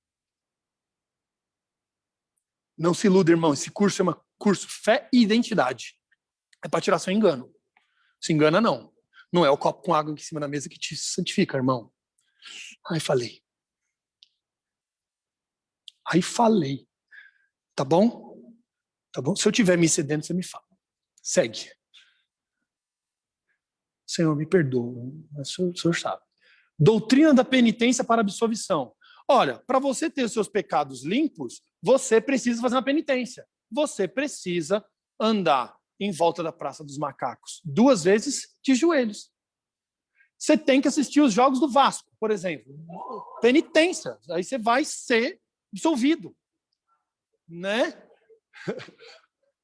Não se iluda, irmão. Esse curso é um curso Fé e Identidade. É para tirar seu engano. Se engana, não. Não é o copo com água aqui em cima da mesa que te santifica, irmão. Aí falei. Tá bom? Tá bom? Se eu estiver me cedendo, você me fala. Segue. Senhor, me perdoa. Mas o senhor sabe. Doutrina da penitência para absolvição. Olha, para você ter os seus pecados limpos, você precisa fazer uma penitência. Você precisa andar em volta da Praça dos Macacos 2 vezes de joelhos. Você tem que assistir os jogos do Vasco, por exemplo. Penitência. Aí você vai ser absolvido. Né?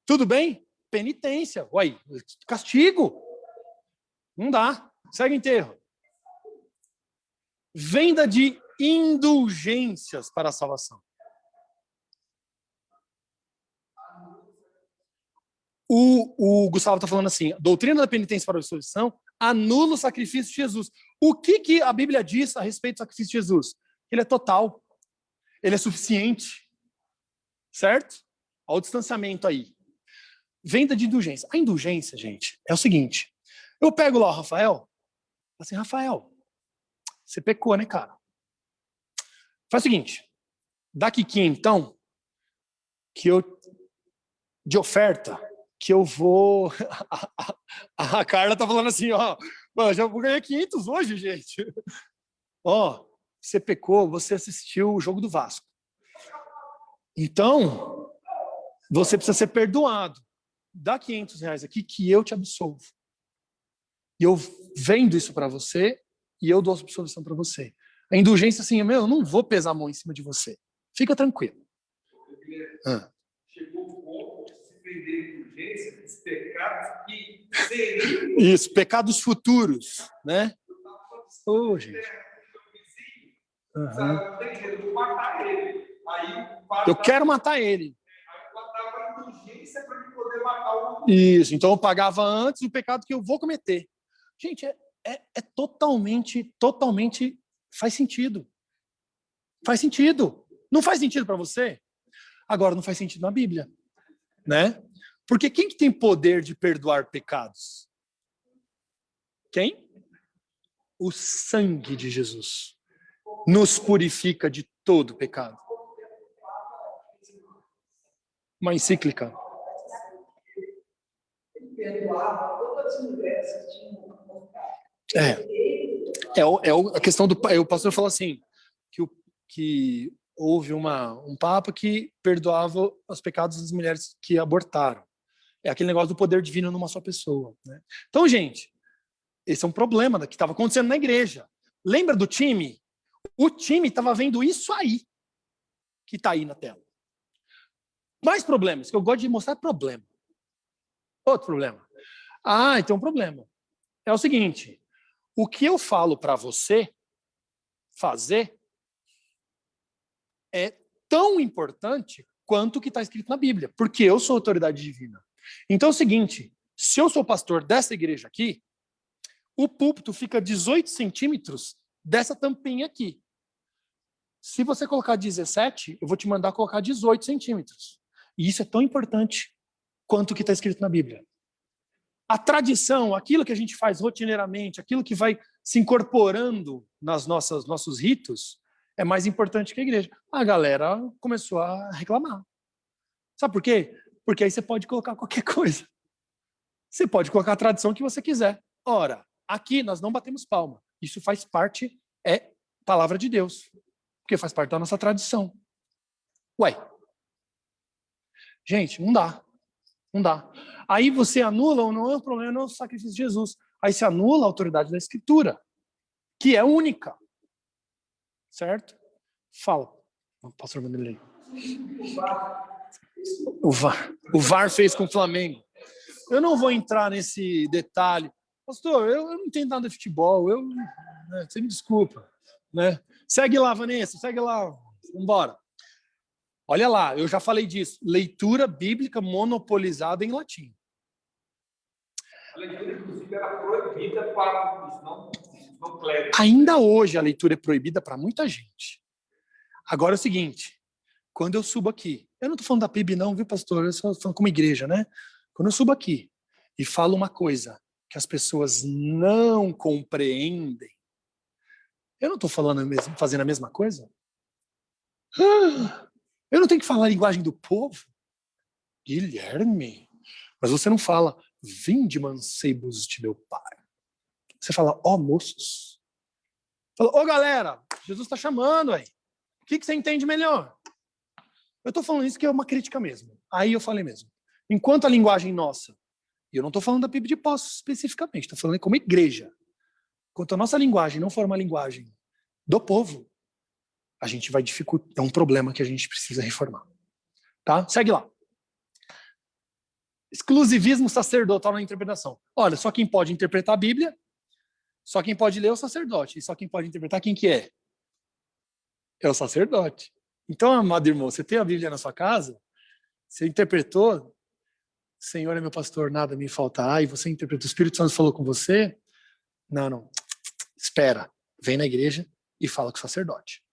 Tudo bem? Penitência. Uai, castigo. Não dá. Segue o enterro. Venda de indulgências para a salvação. O Gustavo está falando assim, doutrina da penitência para a absolvição anula o sacrifício de Jesus. O que a Bíblia diz a respeito do sacrifício de Jesus? Ele é total. Ele é suficiente. Certo? Olha o distanciamento aí. Venda de indulgência. A indulgência, gente, é o seguinte. Eu pego lá o Rafael, assim, Rafael, você pecou, né, cara? Faz o seguinte, dá Kiki, então, de oferta, que eu vou... A Carla tá falando assim, ó, já vou ganhar 500 hoje, gente. Ó, você pecou, você assistiu o jogo do Vasco. Então, você precisa ser perdoado. Dá R$500 aqui que eu te absolvo. E eu vendo isso para você e eu dou a absolvição para você. A indulgência, assim, eu não vou pesar a mão em cima de você. Fica tranquilo. Chegou o ponto de se vender indulgência dos pecados que seriam... Isso, pecados futuros, né? Ô, gente. Eu quero matar ele. Isso, então eu pagava antes o pecado que eu vou cometer. Gente, é totalmente faz sentido. Faz sentido. Não faz sentido para você? Agora não faz sentido na Bíblia, né? Porque quem que tem poder de perdoar pecados? Quem? O sangue de Jesus nos purifica de todo pecado. Uma encíclica. A questão do... O pastor falou assim, que houve um papa que perdoava os pecados das mulheres que abortaram. É aquele negócio do poder divino numa só pessoa. Né? Então, gente, esse é um problema que estava acontecendo na igreja. Lembra do time? O time estava vendo isso aí, que está aí na tela. Mais problemas, que eu gosto de mostrar problema. Outro problema. Então um problema. É o seguinte, o que eu falo para você fazer é tão importante quanto o que está escrito na Bíblia, porque eu sou autoridade divina. Então é o seguinte, se eu sou pastor dessa igreja aqui, o púlpito fica 18 centímetros dessa tampinha aqui. Se você colocar 17, eu vou te mandar colocar 18 centímetros. E isso é tão importante quanto o que está escrito na Bíblia. A tradição, aquilo que a gente faz rotineiramente, aquilo que vai se incorporando nas nossos ritos, é mais importante que a igreja. A galera começou a reclamar. Sabe por quê? Porque aí você pode colocar qualquer coisa. Você pode colocar a tradição que você quiser. Ora, aqui nós não batemos palma. Isso faz parte, é palavra de Deus. Porque faz parte da nossa tradição. Ué. Gente, não dá. Não dá. Aí você anula ou não é o problema, não é o sacrifício de Jesus. Aí você anula a autoridade da Escritura, que é única. Certo? Fala. Pastor Vanderlei. O VAR fez com o Flamengo. Eu não vou entrar nesse detalhe. Pastor, eu não entendo nada de futebol. Você me desculpa. Né? Segue lá, Vanessa. Segue lá. Vambora. Olha lá, eu já falei disso. Leitura bíblica monopolizada em latim. A leitura, inclusive, era proibida para os não clérigos. Ainda hoje a leitura é proibida para muita gente. Agora é o seguinte, quando eu subo aqui, eu não estou falando da PIB não, viu, pastor? Eu estou falando como igreja, né? Quando eu subo aqui e falo uma coisa que as pessoas não compreendem, eu não estou fazendo a mesma coisa? Eu não tenho que falar a linguagem do povo? Guilherme, mas você não fala, vinde mancebos de meu pai. Você fala, ó moços. Fala, ó galera, Jesus está chamando aí. O que você entende melhor? Eu estou falando isso que é uma crítica mesmo. Aí eu falei mesmo. Enquanto a linguagem nossa, e eu não estou falando da PIB de Poços especificamente, estou falando como igreja. Enquanto a nossa linguagem não for uma linguagem do povo, a gente vai dificultar. É um problema que a gente precisa reformar. Tá? Segue lá. Exclusivismo sacerdotal na interpretação. Olha, só quem pode interpretar a Bíblia, só quem pode ler é o sacerdote. E só quem pode interpretar, quem que é? É o sacerdote. Então, amado irmão, você tem a Bíblia na sua casa, você interpretou, Senhor é meu pastor, nada me faltará, e você interpretou, o Espírito Santo falou com você, não, espera, vem na igreja e fala com o sacerdote.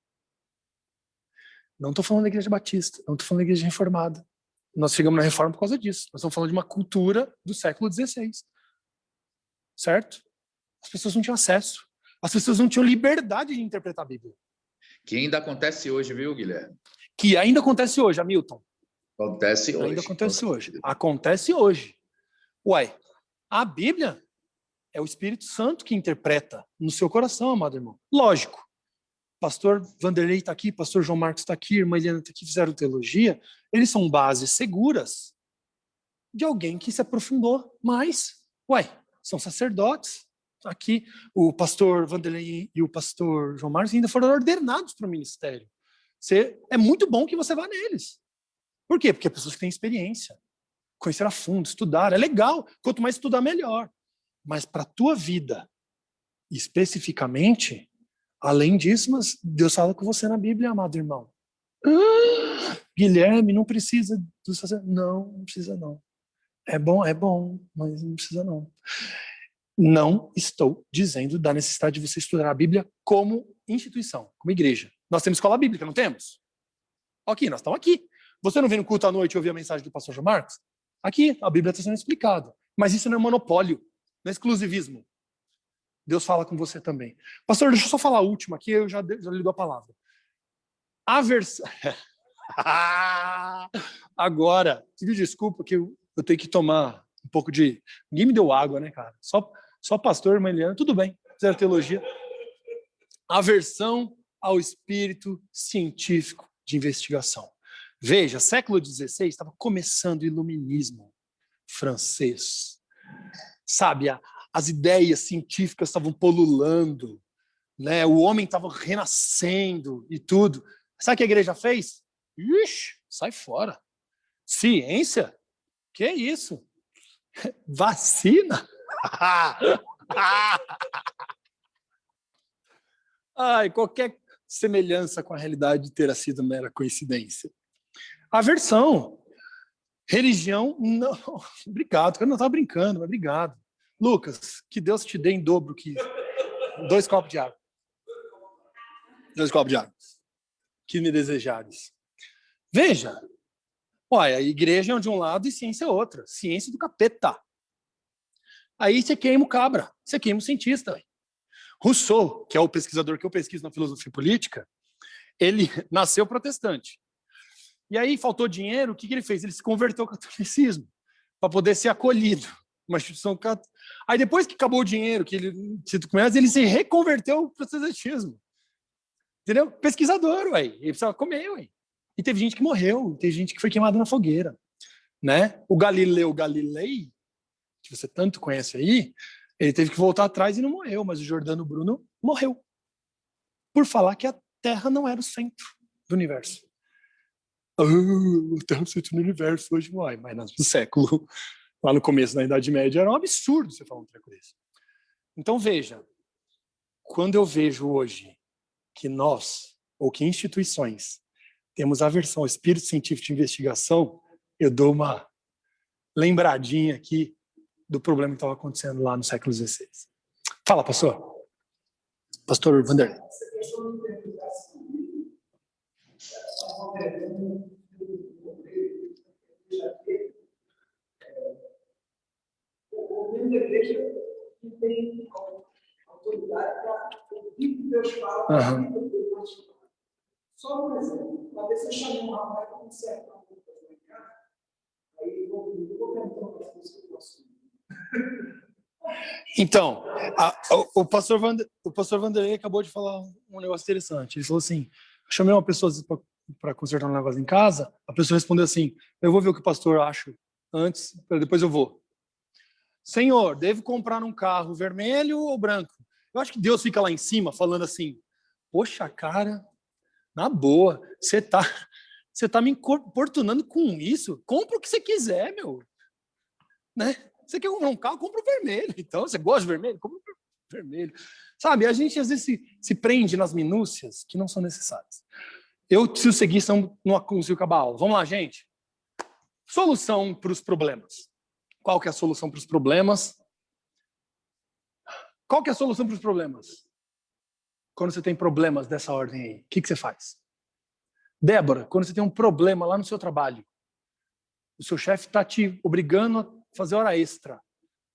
Não estou falando da igreja batista, não estou falando da igreja reformada. Nós chegamos na reforma por causa disso. Nós estamos falando de uma cultura do século XVI. Certo? As pessoas não tinham acesso. As pessoas não tinham liberdade de interpretar a Bíblia. Que ainda acontece hoje, viu, Guilherme? Que ainda acontece hoje, Hamilton. Acontece hoje. Ainda acontece hoje. Acontece hoje. Uai, a Bíblia é o Espírito Santo que interpreta no seu coração, amado irmão. Lógico. Pastor Vanderlei está aqui, pastor João Marcos está aqui, irmã Eliana está aqui, fizeram teologia. Eles são bases seguras de alguém que se aprofundou mais. São sacerdotes. Aqui, o pastor Vanderlei e o pastor João Marcos ainda foram ordenados para o ministério. É muito bom que você vá neles. Por quê? Porque pessoas que têm experiência, conhecer a fundo, estudar, é legal. Quanto mais estudar, melhor. Mas para a tua vida, especificamente, além disso, mas Deus fala com você na Bíblia, amado irmão. Guilherme, não precisa do sacerdote. Não precisa não. É bom, mas não precisa não. Não estou dizendo da necessidade de você estudar a Bíblia como instituição, como igreja. Nós temos escola bíblica, não temos? Aqui, nós estamos aqui. Você não vem no culto à noite e ouvir a mensagem do pastor João Marcos? Aqui, a Bíblia está sendo explicada. Mas isso não é monopólio, não é exclusivismo. Deus fala com você também. Pastor, deixa eu só falar a última aqui, eu já lhe dou a palavra. A versão... Agora, me desculpa que eu tenho que tomar um pouco de... Ninguém me deu água, né, cara? Só pastor, irmã Eliana, tudo bem, fizeram teologia. Aversão ao espírito científico de investigação. Veja, século XVI estava começando o iluminismo francês. Sabe, as ideias científicas estavam pululando, né? O homem estava renascendo e tudo. Sabe o que a igreja fez? Ixi, sai fora. Ciência? Que isso? Vacina? Ai, qualquer semelhança com a realidade terá sido mera coincidência. Aversão. Religião, não. Obrigado, eu não estava brincando, mas obrigado. Lucas, que Deus te dê em dobro que 2 copos de água. 2 copos de água. que me desejares. Veja, olha, a igreja é de um lado e ciência é outra. Ciência do capeta. Aí você queima o cabra, você queima o cientista. Véio. Rousseau, que é o pesquisador que eu pesquiso na filosofia política, ele nasceu protestante. E aí faltou dinheiro, o que ele fez? Ele se converteu ao catolicismo, para poder ser acolhido. Uma instituição católica. Aí depois que acabou o dinheiro, que ele se reconverteu ao protestantismo. Entendeu? Pesquisador, ué. Ele precisava comer, ué. E teve gente que morreu, teve gente que foi queimada na fogueira. Né? O Galileu Galilei, que você tanto conhece aí, ele teve que voltar atrás e não morreu, mas o Giordano Bruno morreu. Por falar que a Terra não era o centro do universo. A Terra é o centro do universo hoje, uai, mas no século, lá no começo da Idade Média, era um absurdo você falar um treco desse. Então, veja, quando eu vejo hoje que nós, ou que instituições, temos aversão ao espírito científico de investigação, eu dou uma lembradinha aqui do problema que estava acontecendo lá no século XVI. Fala, pastor. Pastor Vanderlei. O governo da igreja que tem autoridade para ouvir o que Deus fala. Só um exemplo, uma vez eu chamei um rapaz para consertar uma coisa em casa, aí eu vou perguntar para você o que eu posso. Então, o pastor Vanderlei acabou de falar um negócio interessante. Ele falou assim, eu chamei uma pessoa para consertar um negócio em casa, a pessoa respondeu assim, eu vou ver o que o pastor acha antes, depois eu vou. Senhor, devo comprar um carro vermelho ou branco? Eu acho que Deus fica lá em cima falando assim, poxa, cara, na boa, você tá me importunando com isso? Compra o que você quiser, meu. Né? Você quer comprar um carro? Compra o vermelho. Então, você gosta de vermelho? Compra o vermelho. Sabe, a gente às vezes se prende nas minúcias que não são necessárias. Eu preciso seguir, senão não consigo acabar a aula. Vamos lá, gente. Solução para os problemas. Qual que é a solução para os problemas? Qual que é a solução para os problemas? Quando você tem problemas dessa ordem aí, o que você faz? Débora, quando você tem um problema lá no seu trabalho, o seu chefe está te obrigando a fazer hora extra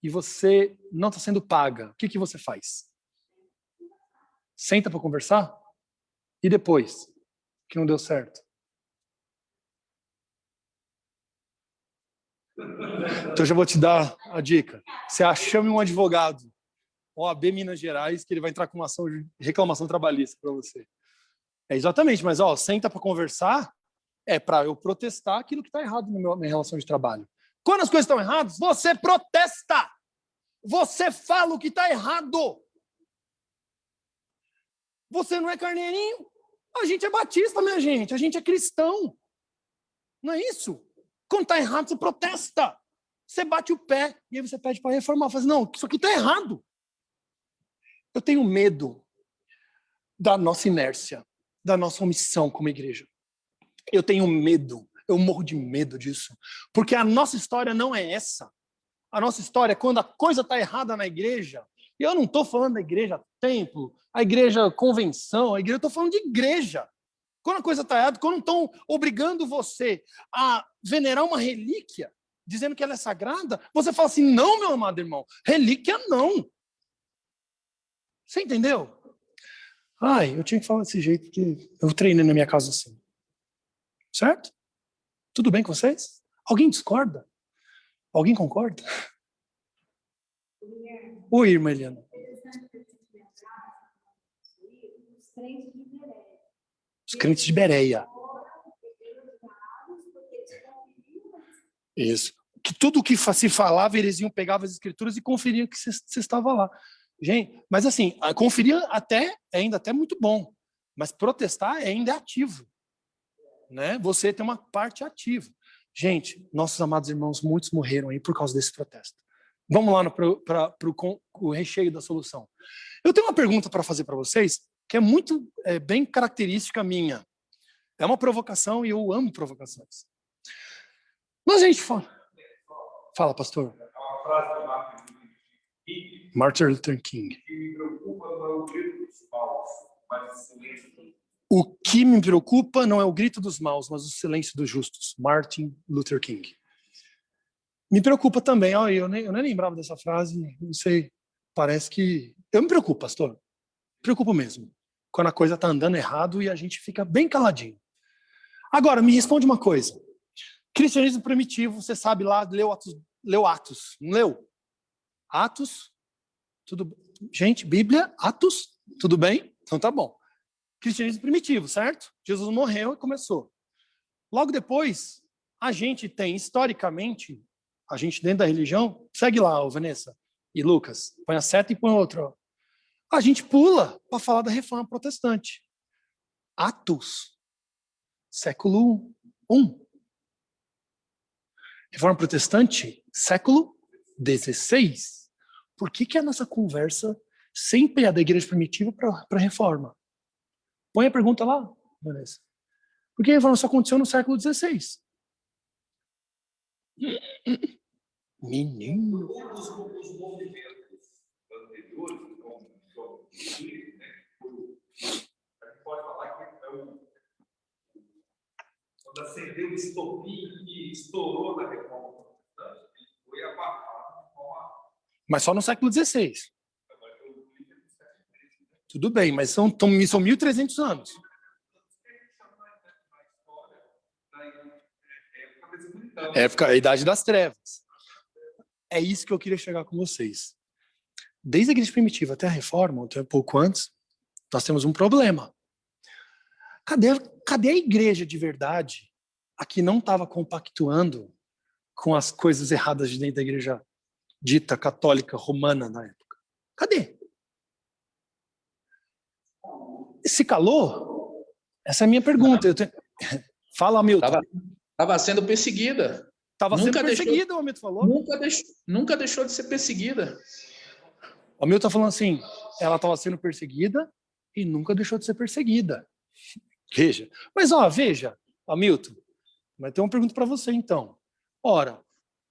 e você não está sendo paga, o que você faz? Senta para conversar? E depois, que não deu certo? Então, eu já vou te dar a dica. Você chame um advogado, OAB Minas Gerais, que ele vai entrar com uma ação de reclamação trabalhista para você. É exatamente, mas senta para conversar é para eu protestar aquilo que está errado na minha relação de trabalho. Quando as coisas estão erradas, você protesta. Você fala o que está errado. Você não é carneirinho. A gente é batista, minha gente. A gente é cristão. Não é isso? Quando está errado, você protesta. Você bate o pé e aí você pede para reformar. Fala assim, não, isso aqui está errado. Eu tenho medo da nossa inércia, da nossa omissão como igreja. Eu tenho medo, eu morro de medo disso. Porque a nossa história não é essa. A nossa história é quando a coisa está errada na igreja. E eu não estou falando da igreja templo, a igreja convenção, eu estou falando de igreja. Quando a coisa está errada, quando estão obrigando você a venerar uma relíquia, dizendo que ela é sagrada, você fala assim, não, meu amado irmão, relíquia não. Você entendeu? Ai, eu tinha que falar desse jeito, porque eu treinei na minha casa assim. Certo? Tudo bem com vocês? Alguém discorda? Alguém concorda? Oi, irmã Eliana. Os crentes de Bereia. Isso. Que tudo o que se falava, eles iam pegar as escrituras e conferiam que você estava lá. Gente, mas assim, conferir ainda até muito bom, mas protestar ainda é ativo. Né? Você tem uma parte ativa. Gente, nossos amados irmãos, muitos morreram aí por causa desse protesto. Vamos lá para o recheio da solução. Eu tenho uma pergunta para fazer para vocês, que é bem característica minha. É uma provocação e eu amo provocações. Mas a gente fala... Fala, pastor. É uma frase do Martin Luther King. que me preocupa não é o grito dos paus, mas o silêncio. O que me preocupa não é o grito dos maus, mas o silêncio dos justos. Martin Luther King. Me preocupa também, ó, eu nem lembrava dessa frase, não sei, parece que... Eu me preocupo, pastor, me preocupo mesmo, quando a coisa está andando errado e a gente fica bem caladinho. Agora, me responde uma coisa. Cristianismo primitivo, você sabe lá, leu Atos, não leu? Atos, tudo... Gente, Bíblia, Atos, tudo bem? Então tá bom. Cristianismo primitivo, certo? Jesus morreu e começou. Logo depois, a gente tem, historicamente, a gente dentro da religião, segue lá, Vanessa e Lucas, põe a seta e põe outra. Ó. A gente pula para falar da reforma protestante. Atos, século I. Reforma protestante, século XVI. Por que a nossa conversa sempre é da igreja primitiva para a reforma? Põe a pergunta lá, Vanessa. Por que a reforma só aconteceu no século XVI? Menino. Os movimentos anteriores, como a gente pode falar que é quando acendeu o estopim e estourou na reforma protestante, foi abafado de forma... Mas só no século XVI. Tudo bem, mas são 1.300 anos. A Idade das Trevas. É isso que eu queria chegar com vocês. Desde a igreja primitiva até a reforma, até um pouco antes, nós temos um problema. Cadê a igreja de verdade, a que não estava compactuando com as coisas erradas de dentro da igreja dita católica romana na época? Cadê? Se calou? Essa é a minha pergunta. Fala, Milton. Estava sendo perseguida. Estava sendo perseguida, o Hamilton falou. Nunca deixou de ser perseguida. O Hamilton está falando assim, ela estava sendo perseguida e nunca deixou de ser perseguida. Veja. Mas, veja, Hamilton, mas tem uma pergunta para você, então. Ora,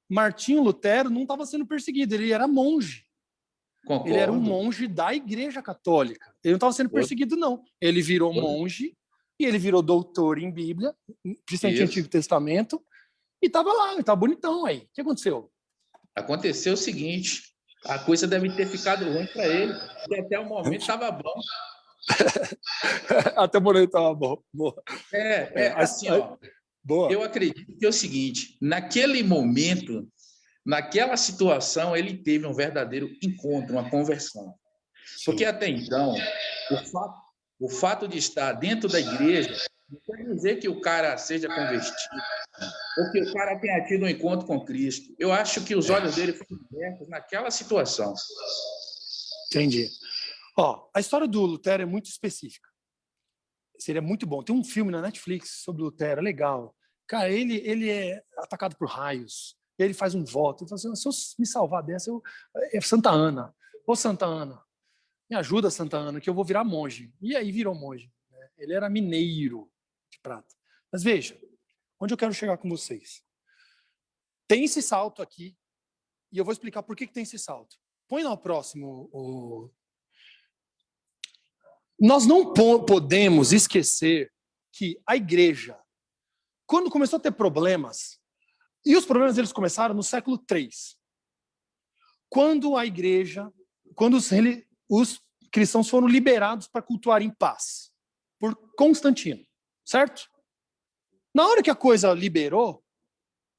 Martinho Lutero não estava sendo perseguido, ele era monge. Concordo. Ele era um monge da Igreja Católica. Ele não estava sendo perseguido, não. Ele virou monge e ele virou doutor em Bíblia, principalmente no Antigo Testamento, e estava lá, ele estava bonitão aí. O que aconteceu? Aconteceu o seguinte, a coisa deve ter ficado ruim para ele, porque até o momento estava bom. Até o momento estava bom. Boa. Assim, ó, boa. Eu acredito que é o seguinte, naquele momento, naquela situação, ele teve um verdadeiro encontro, uma conversão. Porque até então, o fato de estar dentro da igreja não quer dizer que o cara seja convertido, ou que o cara tenha tido um encontro com Cristo. Eu acho que os olhos dele foram abertos naquela situação. Entendi. A história do Lutero é muito específica. Seria muito bom. Tem um filme na Netflix sobre Lutero, é legal. Cara, ele é atacado por raios. Ele faz um voto. Ele fala assim, se eu me salvar dessa, é Santa Ana. Ô, Santa Ana, me ajuda, Santa Ana, que eu vou virar monge. E aí virou monge. Ele era mineiro de prata. Mas veja, onde eu quero chegar com vocês? Tem esse salto aqui, e eu vou explicar por que tem esse salto. Põe lá o próximo. Nós não podemos esquecer que a igreja, quando começou a ter problemas, e os problemas eles começaram no século III, quando a igreja, quando os cristãos foram liberados para cultuar em paz, por Constantino, certo? Na hora que a coisa liberou,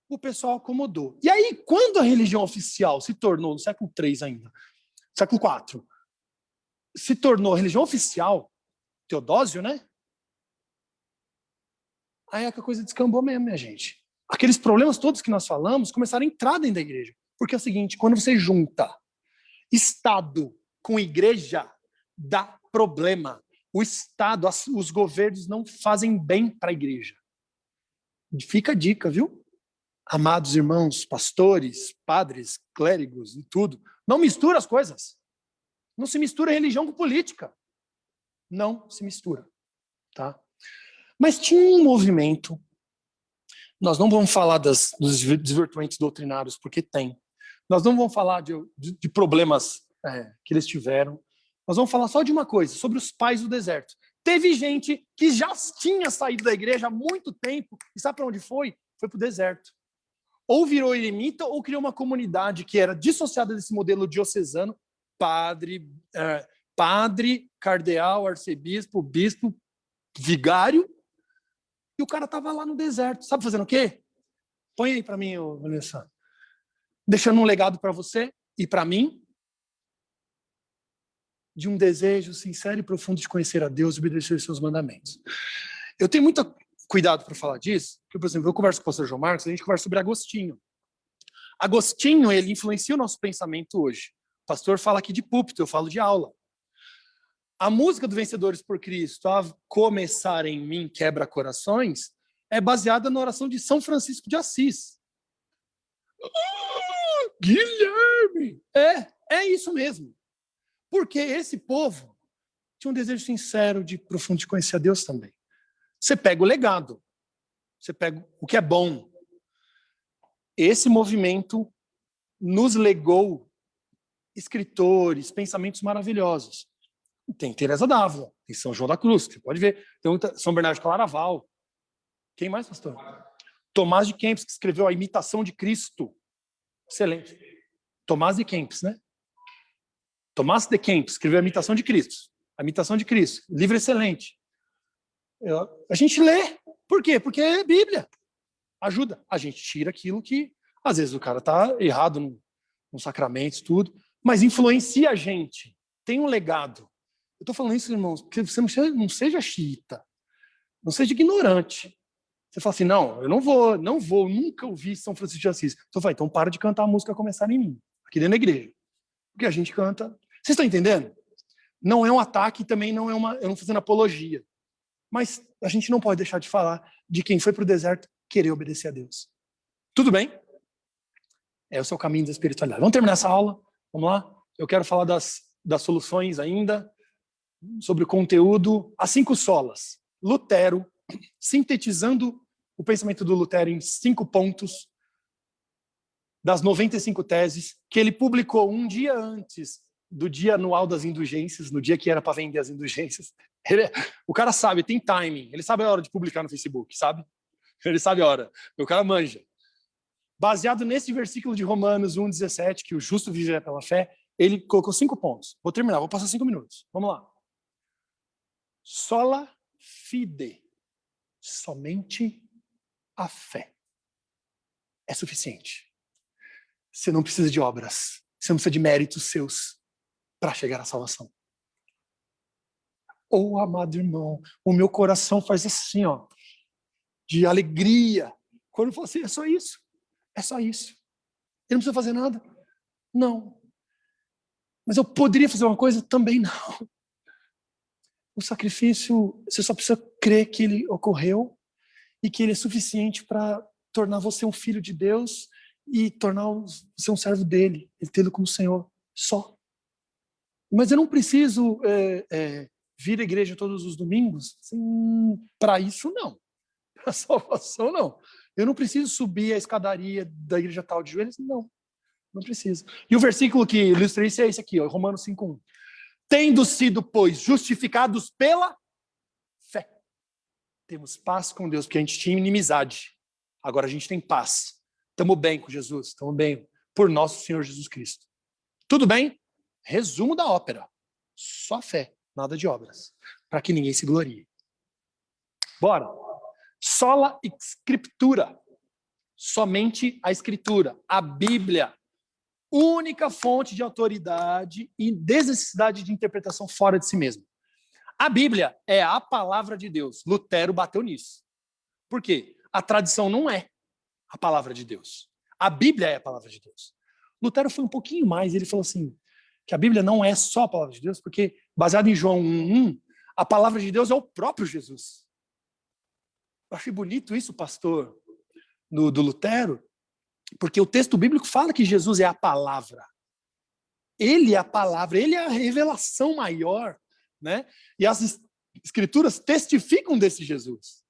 o pessoal acomodou. E aí, quando a religião oficial se tornou, no século III ainda, século IV, se tornou a religião oficial, Teodósio, né? Aí é que a coisa descambou mesmo, minha gente. Aqueles problemas todos que nós falamos começaram a entrar dentro da igreja. Porque é o seguinte, quando você junta Estado com igreja, dá problema. O Estado, os governos não fazem bem para a igreja. Fica a dica, viu? Amados irmãos, pastores, padres, clérigos e tudo. Não mistura as coisas. Não se mistura religião com política. Não se mistura. Tá? Mas tinha um movimento. Nós não vamos falar dos desvirtuamentos doutrinários, porque tem. Nós não vamos falar de problemas que eles tiveram. Nós vamos falar só de uma coisa, sobre os pais do deserto. Teve gente que já tinha saído da igreja há muito tempo, e sabe para onde foi? Foi para o deserto. Ou virou eremita, ou criou uma comunidade que era dissociada desse modelo diocesano, padre, cardeal, arcebispo, bispo, vigário, e o cara estava lá no deserto. Sabe fazendo o quê? Põe aí para mim, Vanessa. Deixando um legado para você e para mim, de um desejo sincero e profundo de conhecer a Deus e obedecer os seus mandamentos. Eu tenho muito cuidado para falar disso, porque, por exemplo, eu converso com o pastor João Marcos, a gente conversa sobre Agostinho. Agostinho, ele influencia o nosso pensamento hoje. O pastor fala aqui de púlpito, eu falo de aula. A música do Vencedores por Cristo, a começar em mim quebra corações, é baseada na oração de São Francisco de Assis. Guilherme! É isso mesmo. Porque esse povo tinha um desejo sincero de profundo de conhecer a Deus também. Você pega o legado, você pega o que é bom. Esse movimento nos legou escritores, pensamentos maravilhosos. Tem Teresa d'Ávila, tem São João da Cruz, você pode ver. Tem São Bernardo de Claraval. Quem mais, pastor? Tomás de Kempis, que escreveu A Imitação de Cristo. Excelente. Tomás de Kempis, né? Tomás de Kempis escreveu A Imitação de Cristo. A Imitação de Cristo. Livro excelente. A gente lê. Por quê? Porque é Bíblia. Ajuda. A gente tira aquilo que, às vezes, o cara está errado nos sacramentos, tudo, mas influencia a gente. Tem um legado. Eu estou falando isso, irmãos, porque você não seja xiita. Não seja ignorante. Você fala assim, não, eu não vou, nunca ouvi São Francisco de Assis. Então para de cantar a música Começar em Mim, aqui dentro da igreja. Porque a gente canta. Vocês estão entendendo? Não é um ataque, também não é eu não estou fazendo apologia. Mas a gente não pode deixar de falar de quem foi para o deserto querer obedecer a Deus. Tudo bem? É o seu caminho da espiritualidade. Vamos terminar essa aula? Vamos lá? Eu quero falar das soluções ainda, sobre o conteúdo. As 5 solas. Lutero, sintetizando o pensamento do Lutero em 5 pontos, das 95 teses, que ele publicou um dia antes do dia anual das indulgências, no dia que era para vender as indulgências. O cara sabe, tem timing, ele sabe a hora de publicar no Facebook, sabe? Ele sabe a hora, o cara manja. Baseado nesse versículo de Romanos 1,17, que o justo viverá pela fé, ele colocou 5 pontos. Vou terminar, vou passar 5 minutos. Vamos lá. Sola fide, somente a fé é suficiente. Você não precisa de obras, você não precisa de méritos seus para chegar à salvação. Oh, amado irmão, o meu coração faz assim, ó, de alegria. Quando eu falo assim, é só isso. É só isso. Eu não preciso fazer nada? Não. Mas eu poderia fazer uma coisa? Também não. O sacrifício, você só precisa crer que ele ocorreu e que ele é suficiente para tornar você um filho de Deus e tornar você um servo dele, ele tê-lo como Senhor. Só. Mas eu não preciso vir à igreja todos os domingos? Para isso, não. Para salvação, não. Eu não preciso subir a escadaria da igreja tal de joelhos? Não. Não preciso. E o versículo que ilustra isso é esse aqui, ó, Romanos 5:1. Tendo sido, pois, justificados pela fé, temos paz com Deus, porque a gente tinha inimizade. Agora a gente tem paz. Estamos bem com Jesus, estamos bem por nosso Senhor Jesus Cristo. Tudo bem? Resumo da ópera. Só fé, nada de obras, para que ninguém se glorie. Bora. Sola Scriptura. Somente a Escritura, a Bíblia. Única fonte de autoridade e desnecessidade de interpretação fora de si mesmo. A Bíblia é a palavra de Deus. Lutero bateu nisso. Por quê? A tradição não é a palavra de Deus. A Bíblia é a palavra de Deus. Lutero foi um pouquinho mais, ele falou assim, que a Bíblia não é só a palavra de Deus, porque, baseado em João 1:1, a palavra de Deus é o próprio Jesus. Eu achei bonito isso, pastor, do Lutero, porque o texto bíblico fala que Jesus é a palavra. Ele é a palavra, ele é a revelação maior, né? E as escrituras testificam desse Jesus.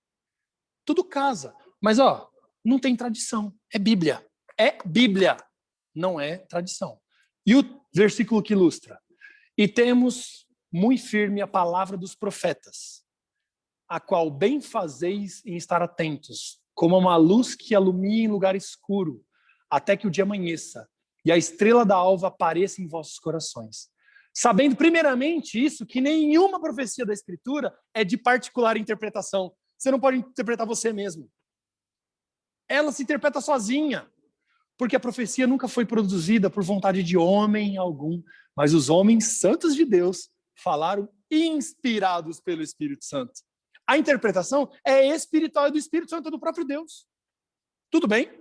Tudo casa. Mas, não tem tradição. É Bíblia. É Bíblia. Não é tradição. E o versículo que ilustra. E temos muito firme a palavra dos profetas. a qual bem fazeis em estar atentos, como uma luz que alumia em lugar escuro, até que o dia amanheça, e a estrela da alva apareça em vossos corações. Sabendo primeiramente isso, que nenhuma profecia da Escritura é de particular interpretação. Você não pode interpretar você mesmo. Ela se interpreta sozinha, porque a profecia nunca foi produzida por vontade de homem algum, mas os homens santos de Deus falaram inspirados pelo Espírito Santo. A interpretação é espiritual, é do Espírito Santo, é do próprio Deus. Tudo bem?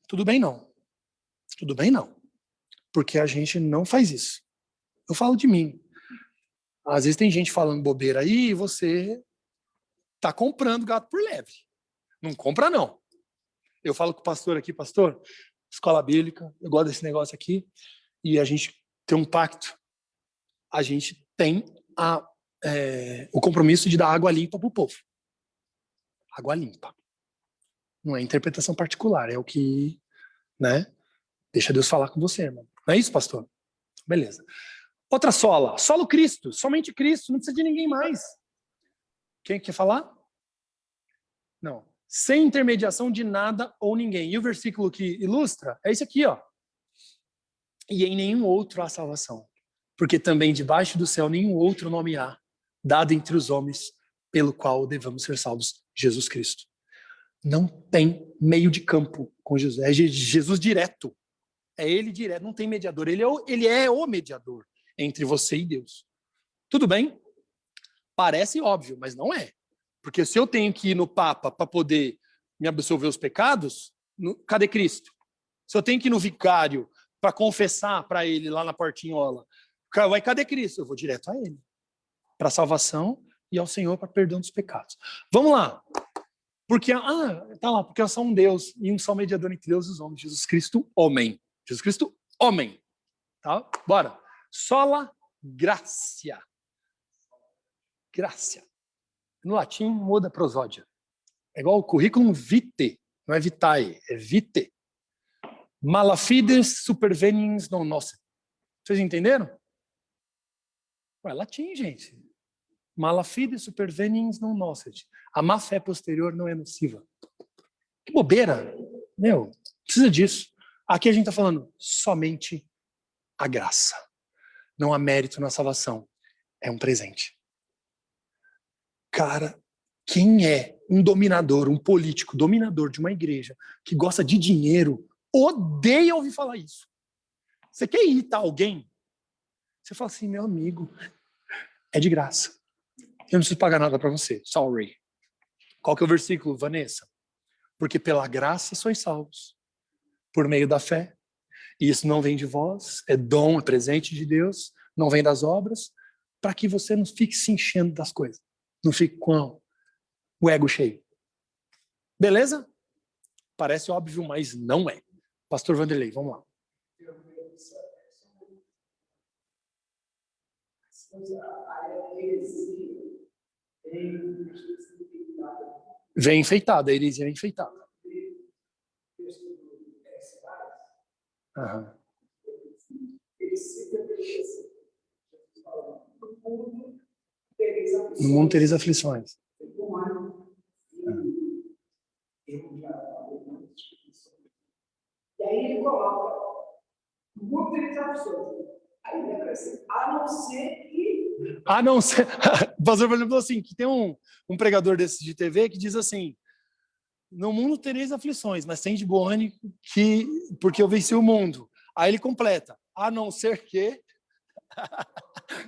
Tudo bem não. Tudo bem não. Porque a gente não faz isso. Eu falo de mim. Às vezes tem gente falando bobeira aí e você tá comprando gato por leve. Não compra não. Eu falo com o pastor aqui, pastor, escola bíblica, eu gosto desse negócio aqui, e a gente tem um pacto. A gente tem o compromisso de dar água limpa para o povo. Água limpa. Não é interpretação particular, é o que, né? Deixa Deus falar com você, irmão. Não é isso, pastor? Beleza. Outra sola. Solo Cristo. Somente Cristo. Não precisa de ninguém mais. Quem quer falar? Não. Sem intermediação de nada ou ninguém. E o versículo que ilustra é esse aqui, ó. E em nenhum outro há salvação. Porque também debaixo do céu nenhum outro nome há, dado entre os homens, pelo qual devamos ser salvos. Jesus Cristo. Não tem meio de campo com Jesus. É Jesus direto. É ele direto, não tem mediador. Ele é o mediador entre você e Deus. Tudo bem? Parece óbvio, mas não é. Porque se eu tenho que ir no Papa para poder me absolver os pecados, cadê Cristo? Se eu tenho que ir no vicário para confessar para ele lá na portinhola, cadê Cristo? Eu vou direto a ele. Para a salvação e ao Senhor para perdão dos pecados. Vamos lá. Porque, tá lá, porque eu sou um Deus e um só mediador entre Deus e os homens. Jesus Cristo, homem. Jesus Cristo, homem. Tá? Bora. Sola gratia. Gracia. No latim, muda prosódia. É igual o currículum vitae. Não é vitae, é vitae. Malafides superveniens non nocet. Vocês entenderam? Ué, latim, gente. Malafides superveniens non nocet. A má fé posterior não é nociva. Que bobeira. Meu, precisa disso. Aqui a gente está falando somente a graça. Não há mérito na salvação. É um presente. Cara, quem é um dominador, um político, dominador de uma igreja que gosta de dinheiro, odeia ouvir falar isso. Você quer irritar alguém? Você fala assim, meu amigo, é de graça. Eu não preciso pagar nada para você. Sorry. Qual que é o versículo, Vanessa? Porque pela graça sois salvos, por meio da fé. E isso não vem de vós, é dom, é presente de Deus, não vem das obras, para que você não fique se enchendo das coisas. Não fique com o ego cheio. Beleza? Parece óbvio, mas não é. Pastor Vanderlei, vamos lá. Vem enfeitada, a heresia vem enfeitada. Aham. No mundo tereis aflições. E aí ele coloca, no mundo tereis aflições. Aí ele acrescenta, a não ser que... A não ser... O pastor falou assim, que tem um pregador desse de TV que diz assim, no mundo tereis aflições, mas tem de bom ânimo porque eu venci o mundo. Aí ele completa, a não ser que...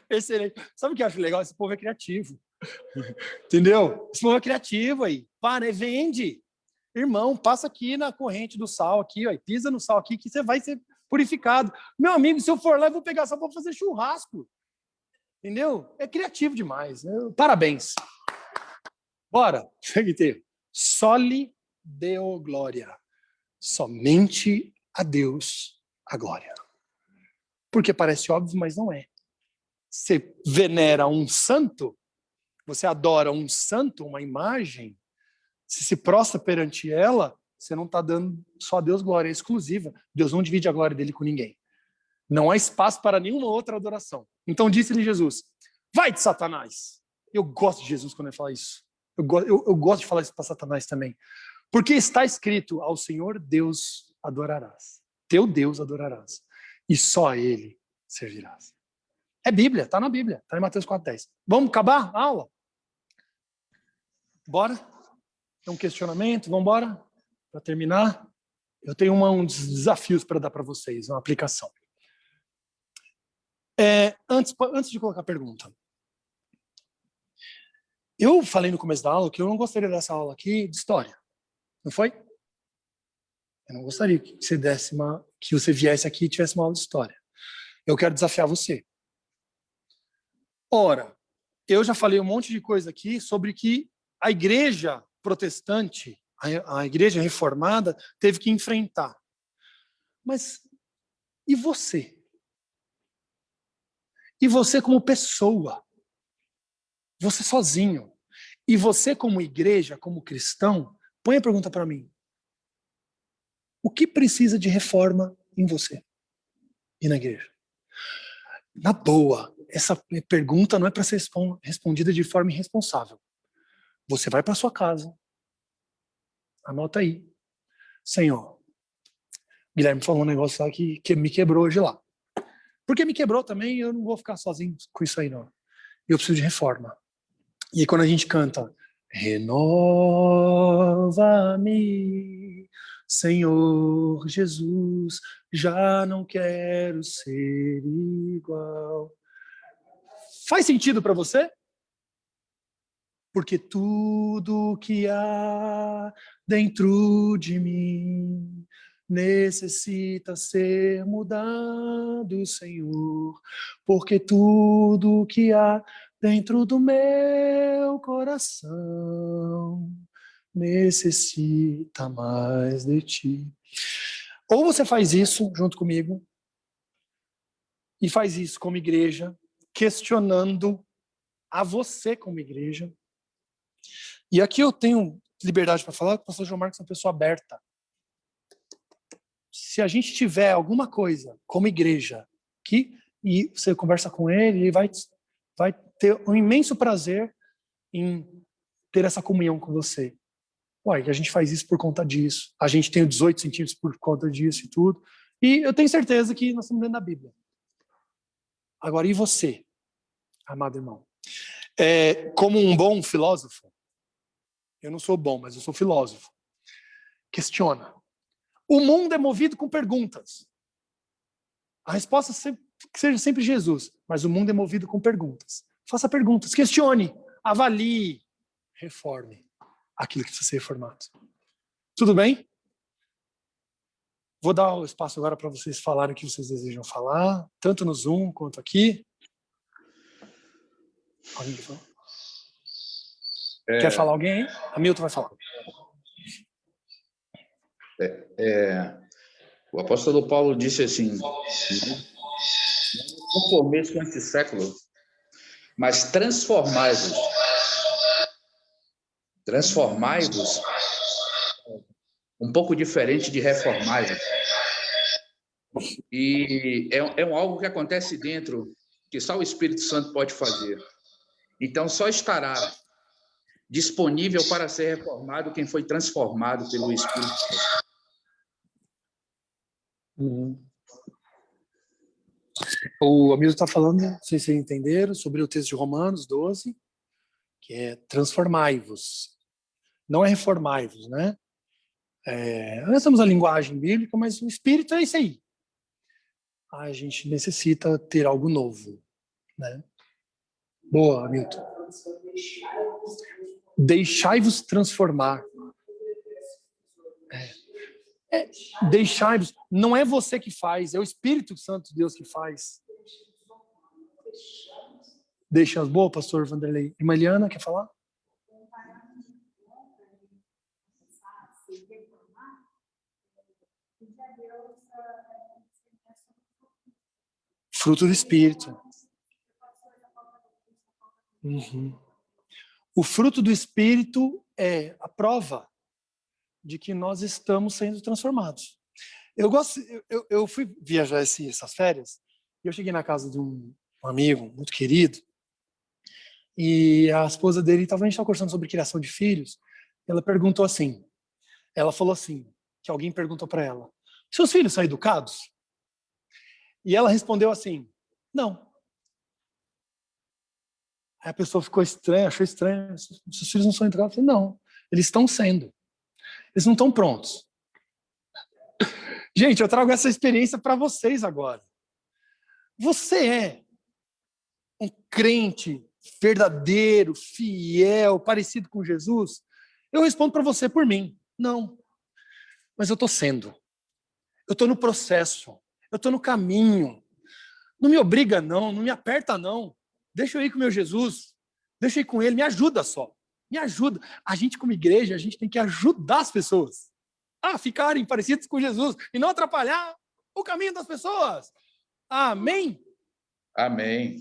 Excelente. Sabe o que eu acho legal? Esse povo é criativo. Entendeu? Esse povo é criativo aí. Para, vende. Irmão, passa aqui na corrente do sal, aqui, ó, pisa no sal aqui, que você vai ser purificado. Meu amigo, se eu for lá, eu vou pegar sal para fazer churrasco. Entendeu? É criativo demais. Parabéns. Bora. Soli Deo glória. Somente a Deus a glória. Porque parece óbvio, mas não é. Você venera um santo, você adora um santo, uma imagem, se prostra perante ela, você não está dando só a Deus glória, é exclusiva. Deus não divide a glória dele com ninguém. Não há espaço para nenhuma outra adoração. Então disse-lhe Jesus, vai de Satanás. Eu gosto de Jesus quando ele fala isso. Eu gosto de falar isso para Satanás também. Porque está escrito, ao Senhor Deus adorarás. Teu Deus adorarás. E só a Ele servirás. É Bíblia, está na Bíblia. Está em Mateus 4:10. Vamos acabar a aula? Bora? Tem um questionamento? Vamos embora? Para terminar, eu tenho uns desafios para dar para vocês, uma aplicação. Antes de colocar a pergunta. Eu falei no começo da aula que eu não gostaria dessa aula aqui de história. Não foi? Eu não gostaria que você viesse aqui e tivesse uma aula de história. Eu quero desafiar você. Ora, eu já falei um monte de coisa aqui sobre que a igreja protestante, a igreja reformada, teve que enfrentar. Mas e você? E você como pessoa? Você sozinho? E você como igreja, como cristão? Põe a pergunta para mim. O que precisa de reforma em você e na igreja? Na boa, essa pergunta não é para ser respondida de forma irresponsável. Você vai para sua casa. Anota aí. Senhor, Guilherme falou um negócio lá que me quebrou hoje lá. Porque me quebrou também, eu não vou ficar sozinho com isso aí, não. Eu preciso de reforma. E aí quando a gente canta, renova-me, Senhor Jesus, já não quero ser igual. Faz sentido para você? Porque tudo que há dentro de mim necessita ser mudado, Senhor. Porque tudo que há dentro do meu coração necessita mais de ti. Ou você faz isso junto comigo e faz isso como igreja, questionando a você como igreja. E aqui eu tenho liberdade para falar que o pastor João Marcos é uma pessoa aberta. Se a gente tiver alguma coisa como igreja aqui, e você conversa com ele, ele vai ter um imenso prazer em ter essa comunhão com você. Uai, a gente faz isso por conta disso. A gente tem 18 centímetros por conta disso e tudo. E eu tenho certeza que nós estamos dentro da Bíblia. Agora, e você, amado irmão? Como um bom filósofo, eu não sou bom, mas eu sou filósofo. Questiona. O mundo é movido com perguntas. A resposta seja sempre Jesus, mas o mundo é movido com perguntas. Faça perguntas, questione, avalie, reforme aquilo que precisa ser reformado. Tudo bem? Vou dar o espaço agora para vocês falarem o que vocês desejam falar, tanto no Zoom quanto aqui. Alguém quer falar? Quer falar alguém? Hamilton vai falar. O apóstolo Paulo disse assim, não conformeis com esse século, mas transformai-vos. Transformai-vos, um pouco diferente de reformai-vos. E é algo que acontece dentro, que só o Espírito Santo pode fazer. Então, só estará disponível para ser reformado quem foi transformado pelo Espírito Santo. O amigo está falando, não sei se vocês entenderam, sobre o texto de Romanos 12, que é transformai-vos. Não é reformai-vos, né? Nós temos a linguagem bíblica, mas o Espírito é isso aí. A gente necessita ter algo novo, né? Boa, Hamilton. Deixai-vos transformar. Deixai-vos. Não é você que faz, é o Espírito Santo de Deus que faz. Deixa. Boa, pastor Vanderlei. Irmã Eliana, quer falar? Fruto do Espírito. O fruto do Espírito é a prova de que nós estamos sendo transformados. Eu fui viajar essas férias e eu cheguei na casa de um amigo muito querido E a esposa dele, a gente estava conversando sobre criação de filhos, ela perguntou assim, ela falou assim, que alguém perguntou para ela, seus filhos são educados? E ela respondeu assim, não. Aí a pessoa ficou estranha, achou estranho, seus filhos não são educados? Eu falei, não, eles estão sendo. Eles não estão prontos. Gente, eu trago essa experiência para vocês agora. Você é um crente verdadeiro, fiel, parecido com Jesus? Eu respondo para você por mim, não. Mas eu estou sendo. Eu estou no processo. Eu estou no caminho. Não me obriga não me aperta não. Deixa eu ir com o meu Jesus. Deixa eu ir com ele, me ajuda só. Me ajuda. A gente como igreja, a gente tem que ajudar as pessoas a ficarem parecidos com Jesus e não atrapalhar o caminho das pessoas. Amém? Amém.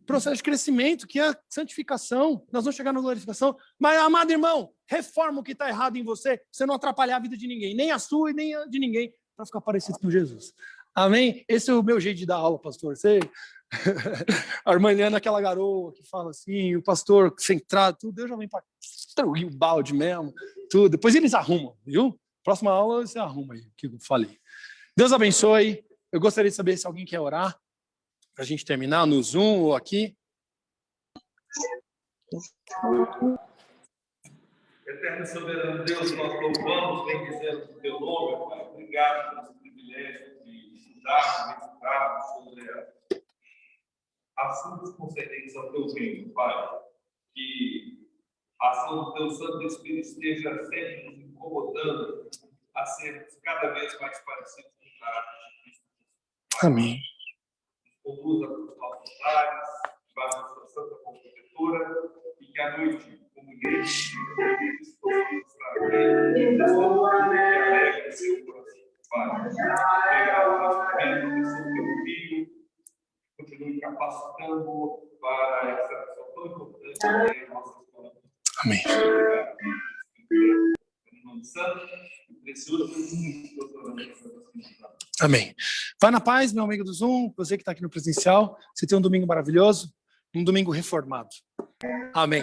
Processo de crescimento, que é a santificação. Nós vamos chegar na glorificação. Mas, amado irmão, reforma o que está errado em você, você não atrapalhar a vida de ninguém, nem a sua e nem a de ninguém, para ficar parecido com Jesus. Amém? Esse é o meu jeito de dar aula, pastor. Você... A irmã Eliana, aquela garoa que fala assim, o pastor centrado, tudo, Deus já vem para destruir o balde mesmo, tudo. Depois eles arrumam, viu? Próxima aula você arruma aí o que eu falei. Deus abençoe. Eu gostaria de saber se alguém quer orar para a gente terminar no Zoom ou aqui. Eterno e soberano Deus, nós louvamos, bendizemos o teu nome, Pai. Obrigado por esse privilégio de estudar, meditar sobre assuntos concernentes ao teu reino, Pai. Que a ação do teu Santo Espírito esteja sempre nos incomodando a sermos cada vez mais parecidos com o caráter de Cristo. Amém. Conduza para os nossos lares, para a sua santa protetora, e que à noite, como igreja, possamos trazer pessoas que alegrem seu coração. Pai, obrigado pelo teu filho, continue capacitando para essa missão tão importante que é a nossa escola. Amém. Em nome santo e precioso Amém. Vai na paz, meu amigo do Zoom, você que está aqui no presencial, você tem um domingo maravilhoso, um domingo reformado. Amém.